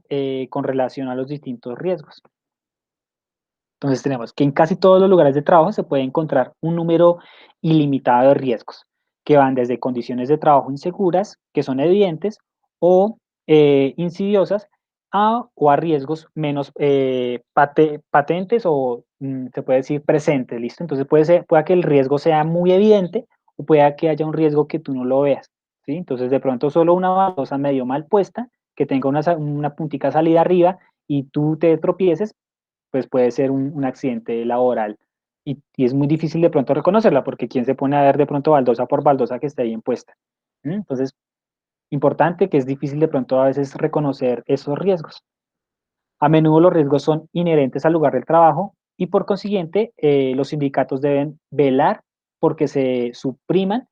con relación a los distintos riesgos. Entonces tenemos que en casi todos los lugares de trabajo se puede encontrar un número ilimitado de riesgos, que van desde condiciones de trabajo inseguras, que son evidentes, o insidiosas, o a riesgos menos patentes o se puede decir presentes, ¿listo? Entonces puede que el riesgo sea muy evidente o pueda que haya un riesgo que tú no lo veas, ¿sí? Entonces de pronto solo una baldosa medio mal puesta, que tenga una puntica salida arriba y tú te tropieces, pues puede ser un accidente laboral. Y es muy difícil de pronto reconocerla, porque ¿quién se pone a ver de pronto baldosa por baldosa que esté ahí impuesta? Entonces, importante que es difícil de pronto a veces reconocer esos riesgos. A menudo los riesgos son inherentes al lugar del trabajo y por consiguiente los sindicatos deben velar porque se supriman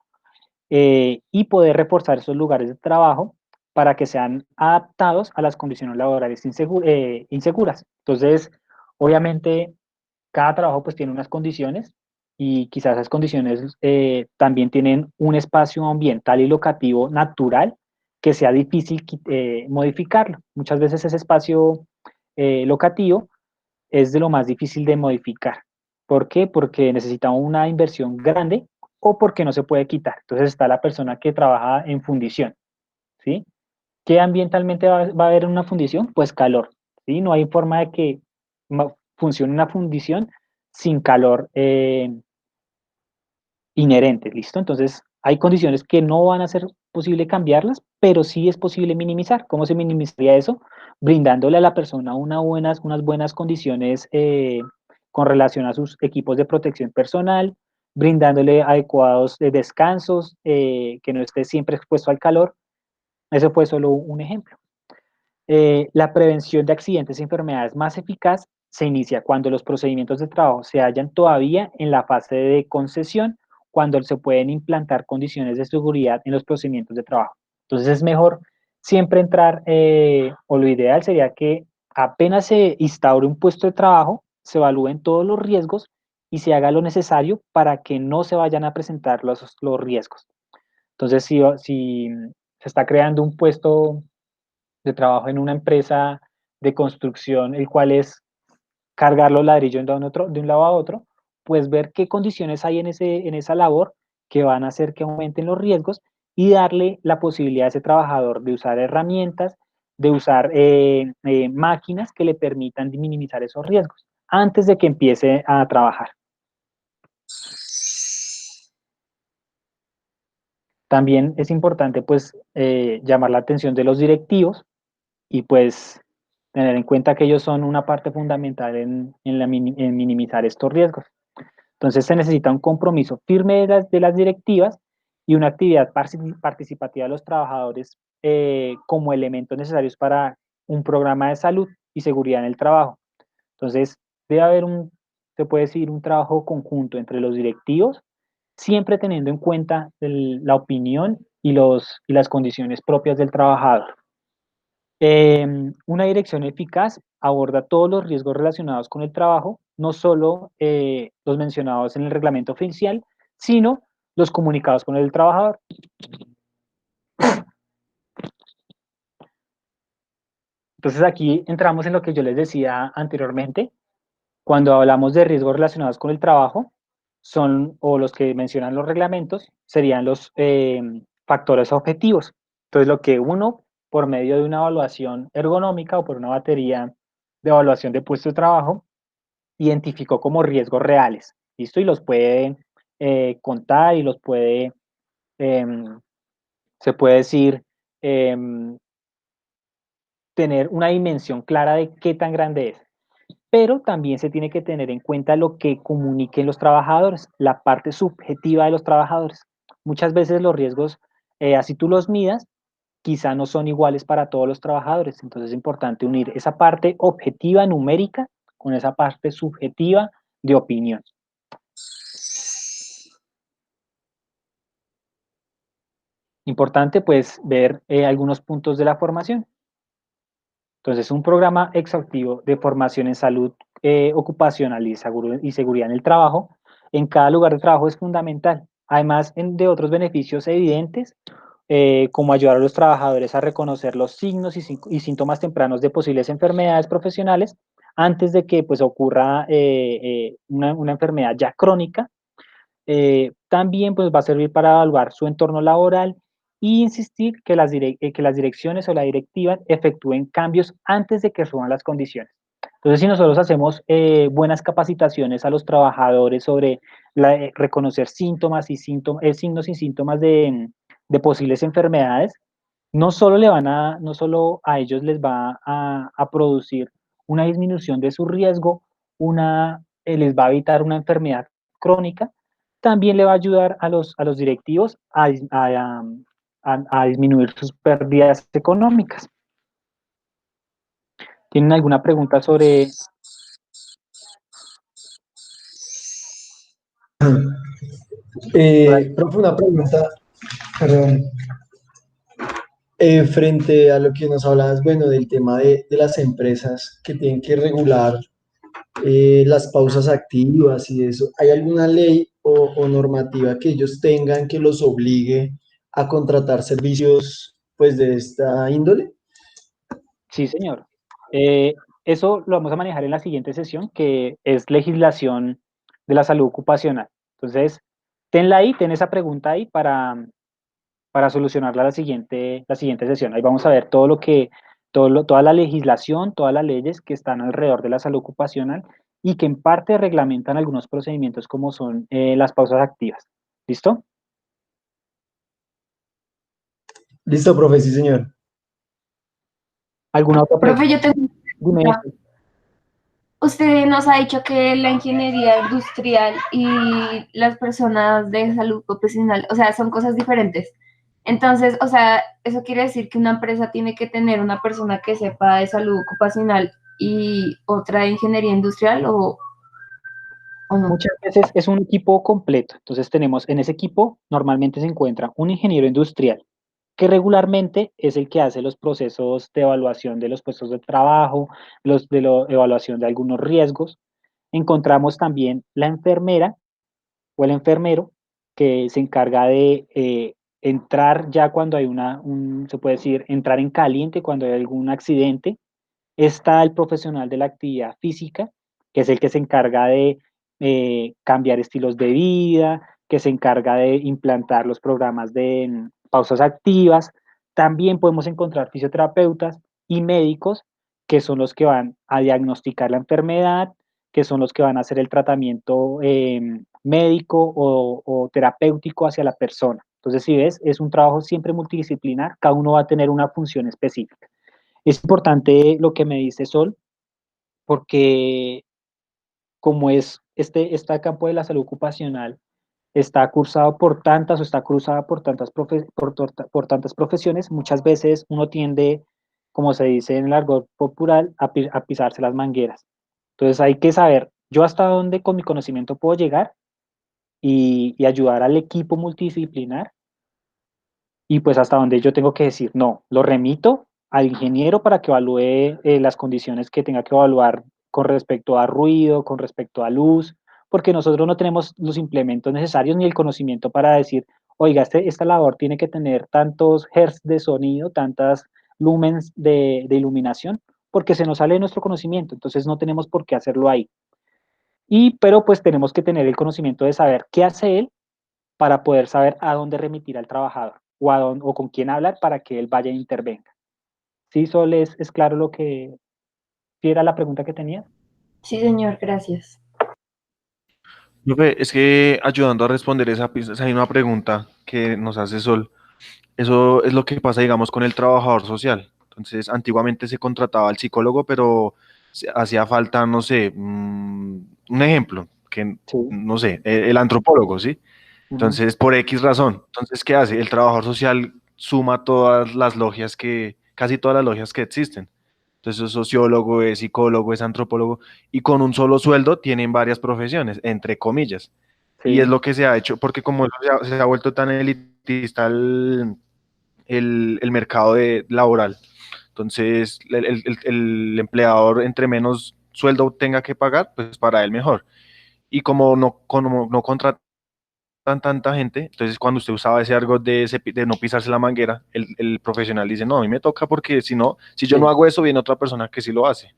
y poder reforzar esos lugares de trabajo para que sean adaptados a las condiciones laborales inseguras. Entonces, obviamente, cada trabajo pues tiene unas condiciones y quizás esas condiciones también tienen un espacio ambiental y locativo natural que sea difícil modificarlo. Muchas veces ese espacio locativo es de lo más difícil de modificar. ¿Por qué? Porque necesita una inversión grande o porque no se puede quitar. Entonces está la persona que trabaja en fundición, ¿sí? ¿Qué ambientalmente va a haber en una fundición? Pues calor, ¿sí? No hay forma de que funcione una fundición sin calor inherente, ¿listo? Entonces, hay condiciones que no van a ser posible cambiarlas, pero sí es posible minimizar. ¿Cómo se minimizaría eso? Brindándole a la persona unas buenas condiciones con relación a sus equipos de protección personal, brindándole adecuados descansos, que no esté siempre expuesto al calor. Eso fue solo un ejemplo. La prevención de accidentes y enfermedades más eficaz se inicia cuando los procedimientos de trabajo se hallan todavía en la fase de concesión, cuando se pueden implantar condiciones de seguridad en los procedimientos de trabajo. Entonces es mejor siempre entrar, o lo ideal sería que apenas se instaure un puesto de trabajo, se evalúen todos los riesgos y se haga lo necesario para que no se vayan a presentar los riesgos. Entonces, si se está creando un puesto de trabajo en una empresa de construcción, el cual es cargar los ladrillos de un lado a otro, pues ver qué condiciones hay en esa labor que van a hacer que aumenten los riesgos y darle la posibilidad a ese trabajador de usar herramientas, de usar máquinas que le permitan minimizar esos riesgos antes de que empiece a trabajar. También es importante pues llamar la atención de los directivos y pues tener en cuenta que ellos son una parte fundamental en minimizar estos riesgos. Entonces se necesita un compromiso firme de las directivas y una actividad participativa de los trabajadores como elementos necesarios para un programa de salud y seguridad en el trabajo. Entonces debe haber se puede decir, un trabajo conjunto entre los directivos, siempre teniendo en cuenta la opinión y las condiciones propias del trabajador. Una dirección eficaz aborda todos los riesgos relacionados con el trabajo, no solo los mencionados en el reglamento oficial, sino los comunicados con el trabajador. Entonces aquí entramos en lo que yo les decía anteriormente. Cuando hablamos de riesgos relacionados con el trabajo, o los que mencionan los reglamentos, serían los factores objetivos. Entonces, lo que uno, por medio de una evaluación ergonómica o por una batería de evaluación de puesto de trabajo, identificó como riesgos reales, ¿listo? Y los puede contar y los puede, se puede decir, tener una dimensión clara de qué tan grande es. Pero también se tiene que tener en cuenta lo que comuniquen los trabajadores, la parte subjetiva de los trabajadores. Muchas veces los riesgos, así tú los midas, quizá no son iguales para todos los trabajadores. Entonces es importante unir esa parte objetiva numérica con esa parte subjetiva de opinión. Importante pues ver algunos puntos de la formación. Entonces, un programa exhaustivo de formación en salud ocupacional y seguridad en el trabajo en cada lugar de trabajo es fundamental. Además de otros beneficios evidentes, como ayudar a los trabajadores a reconocer los signos y síntomas tempranos de posibles enfermedades profesionales antes de que pues, ocurra una enfermedad ya crónica. También pues, va a servir para evaluar su entorno laboral e insistir que las direcciones o la directiva efectúen cambios antes de que suban las condiciones. Entonces, si nosotros hacemos buenas capacitaciones a los trabajadores sobre reconocer síntomas y signos y síntomas de posibles enfermedades, no solo a ellos les va a producir una disminución de su riesgo, les va a evitar una enfermedad crónica, también le va a ayudar a los directivos a disminuir sus pérdidas económicas. ¿Tienen alguna pregunta sobre Profe, una pregunta, perdón. Frente a lo que nos hablabas, bueno, del tema de las empresas que tienen que regular las pausas activas y eso, ¿hay alguna ley o normativa que ellos tengan que los obligue a contratar servicios pues de esta índole? Sí, señor. Eh, Eso lo vamos a manejar en la siguiente sesión, que es legislación de la salud ocupacional. Entonces, tenla ahí, ten esa pregunta ahí para solucionarla la siguiente sesión. Ahí vamos a ver todo lo que, toda la legislación, todas las leyes que están alrededor de la salud ocupacional y que en parte reglamentan algunos procedimientos como son las pausas activas. ¿Listo? Listo, profe, sí, señor. ¿Alguna otra Profe, yo pregunta? tengo una Dime. pregunta. Usted nos ha dicho que la ingeniería industrial y las personas de salud profesional, o sea, son cosas diferentes. Entonces, o sea, eso quiere decir que una empresa tiene que tener una persona que sepa de salud ocupacional y otra de ingeniería industrial o no. Muchas veces es un equipo completo. Entonces tenemos en ese equipo normalmente se encuentra un ingeniero industrial que regularmente es el que hace los procesos de evaluación de los puestos de trabajo, los de la evaluación de algunos riesgos. Encontramos también la enfermera o el enfermero que se encarga de entrar ya cuando hay se puede decir, entrar en caliente cuando hay algún accidente. Está el profesional de la actividad física, que es el que se encarga de cambiar estilos de vida, que se encarga de implantar los programas de pausas activas. También podemos encontrar fisioterapeutas y médicos, que son los que van a diagnosticar la enfermedad, que son los que van a hacer el tratamiento médico o terapéutico hacia la persona. Entonces, si ves, es un trabajo siempre multidisciplinar, cada uno va a tener una función específica. Es importante lo que me dice Sol, porque como es este campo de la salud ocupacional, está cursado por tantas o está cruzada por por tantas profesiones, muchas veces uno tiende, como se dice en el argot popular, a pisarse las mangueras. Entonces hay que saber yo hasta dónde con mi conocimiento puedo llegar y ayudar al equipo multidisciplinar y pues hasta donde yo tengo que decir, no, lo remito al ingeniero para que evalúe las condiciones que tenga que evaluar con respecto a ruido, con respecto a luz, porque nosotros no tenemos los implementos necesarios ni el conocimiento para decir, oiga, esta labor tiene que tener tantos hertz de sonido, tantas lumens de iluminación, porque se nos sale de nuestro conocimiento, entonces no tenemos por qué hacerlo ahí. Pero pues tenemos que tener el conocimiento de saber qué hace él para poder saber a dónde remitir al trabajador o con quién hablar para que él vaya e intervenga. ¿Sí, Sol, es claro lo que ¿sí era la pregunta que tenía? Sí, señor, gracias. Profe, es que ayudando a responder esa misma pregunta que nos hace Sol, eso es lo que pasa, digamos, con el trabajador social. Entonces, antiguamente se contrataba al psicólogo, pero hacía falta, no sé, un ejemplo, que Sí. no sé, el antropólogo, ¿sí? Ujú. Entonces, por X razón. Entonces, ¿qué hace? El trabajador social suma todas las logias casi todas las logias que existen. Entonces, es sociólogo, es psicólogo, es antropólogo, y con un solo sueldo tienen varias profesiones, entre comillas. Y es Sí, lo que se ha hecho, porque como eso se ha vuelto tan elitista el mercado laboral, entonces el empleador entre menos sueldo tenga que pagar, pues para él mejor. Y como no contratan tanta gente, entonces cuando usted usaba ese argot de no pisarse la manguera, el profesional dice, no, a mí me toca porque si no, si yo no sí, hago eso, viene otra persona que sí lo hace.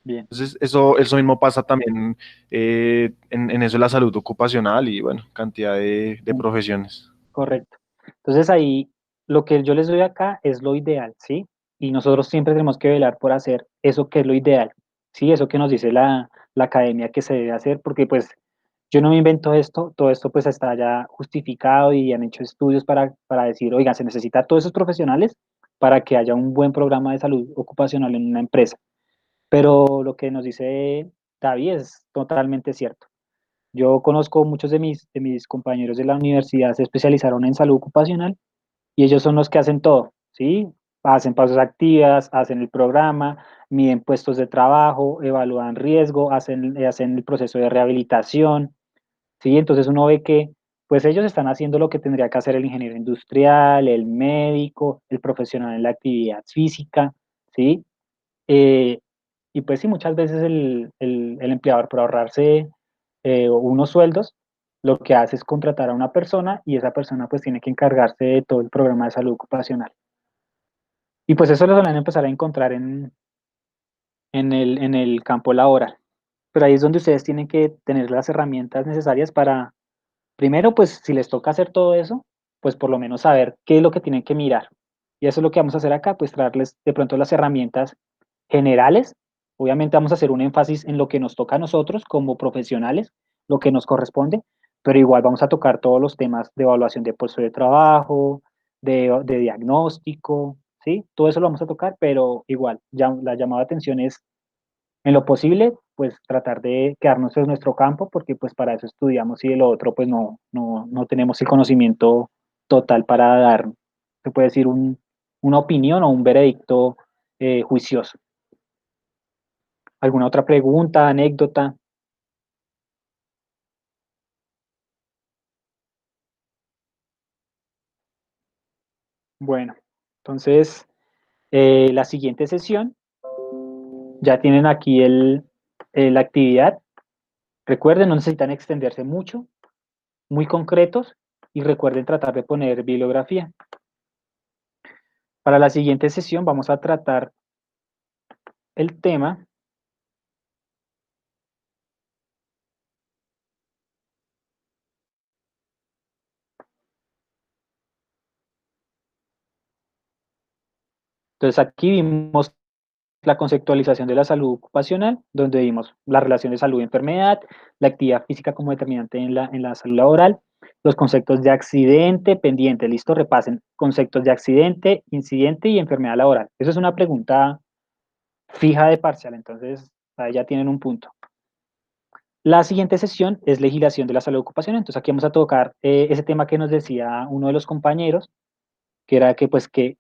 bien, Entonces eso mismo pasa también en eso de la salud ocupacional y bueno, cantidad de profesiones. correcto. Entonces ahí lo que yo les doy acá es lo ideal, ¿sí? Y nosotros siempre tenemos que velar por hacer eso que es lo ideal, ¿sí? Eso que nos dice la academia que se debe hacer, porque pues yo no me invento esto, todo esto pues está ya justificado y han hecho estudios para decir, oiga, se necesita todos esos profesionales para que haya un buen programa de salud ocupacional en una empresa. Pero lo que nos dice David es totalmente cierto. Yo conozco muchos de mis compañeros de la universidad, se especializaron en salud ocupacional y ellos son los que hacen todo, ¿sí? Hacen pausas activas, hacen el programa, miden puestos de trabajo, evalúan riesgo, hacen el proceso de rehabilitación. ¿sí? Entonces uno ve que pues ellos están haciendo lo que tendría que hacer el ingeniero industrial, el médico, el profesional en la actividad física, ¿sí? Eh, y pues sí, muchas veces el empleador por ahorrarse unos sueldos, lo que hace es contratar a una persona y esa persona pues tiene que encargarse de todo el programa de salud ocupacional. Y pues eso lo van a empezar a encontrar en el campo laboral. Pero ahí es donde ustedes tienen que tener las herramientas necesarias para, primero, pues si les toca hacer todo eso, pues por lo menos saber qué es lo que tienen que mirar. Y eso es lo que vamos a hacer acá, pues traerles de pronto las herramientas generales. Obviamente vamos a hacer un énfasis en lo que nos toca a nosotros como profesionales, lo que nos corresponde, pero igual vamos a tocar todos los temas de evaluación de puesto de trabajo, de diagnóstico, ¿sí? Todo eso lo vamos a tocar, pero igual, ya, la llamada de atención es en lo posible, pues tratar de quedarnos en nuestro campo, porque pues para eso estudiamos y de lo otro pues no tenemos el conocimiento total para dar, se puede decir, una opinión o un veredicto juicioso. ¿Alguna otra pregunta, anécdota? Bueno, entonces la siguiente sesión, ya tienen aquí la actividad. Recuerden, no necesitan extenderse mucho, muy concretos y recuerden tratar de poner bibliografía. Para la siguiente sesión vamos a tratar el tema entonces aquí vimos la conceptualización de la salud ocupacional, donde vimos la relación de salud-enfermedad, la actividad física como determinante en la salud laboral, los conceptos de accidente, pendiente, listo, repasen conceptos de accidente, incidente y enfermedad laboral. Eso es una pregunta fija de parcial, entonces ahí ya tienen un punto. La siguiente sesión es legislación de la salud ocupacional, entonces aquí vamos a tocar ese tema que nos decía uno de los compañeros, que era que pues que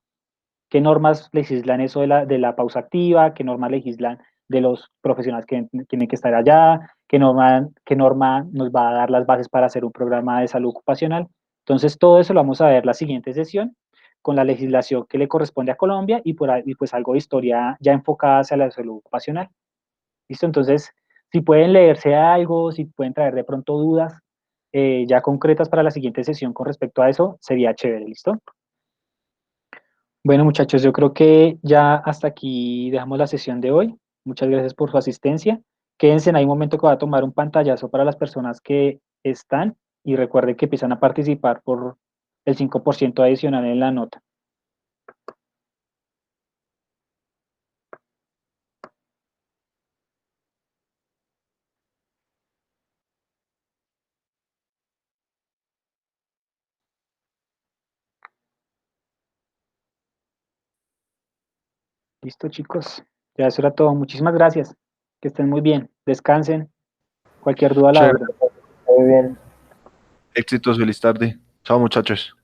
qué normas legislan eso de la pausa activa, qué normas legislan de los profesionales que tienen que estar allá, qué norma nos va a dar las bases para hacer un programa de salud ocupacional. Entonces, todo eso lo vamos a ver la siguiente sesión con la legislación que le corresponde a Colombia y, y pues algo de historia ya enfocada hacia la salud ocupacional. ¿Listo? Entonces, si pueden leerse algo, si pueden traer de pronto dudas ya concretas para la siguiente sesión con respecto a eso, sería chévere, ¿listo? Bueno, muchachos, yo creo que ya hasta aquí dejamos la sesión de hoy. Muchas gracias por su asistencia. Quédense en ahí un momento que va a tomar un pantallazo para las personas que están y recuerden que empiezan a participar por el 5% adicional en la nota. Listo, chicos. Ya eso era todo. Muchísimas gracias. Que estén muy bien. Descansen. Cualquier duda a la Chévere. orden. Muy bien. Éxitos, feliz tarde. Chao, muchachos.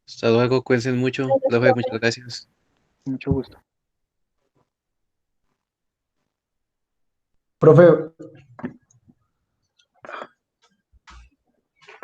Hasta luego, cuídense mucho. Profe, muchas gracias. Mucho gusto. Profe,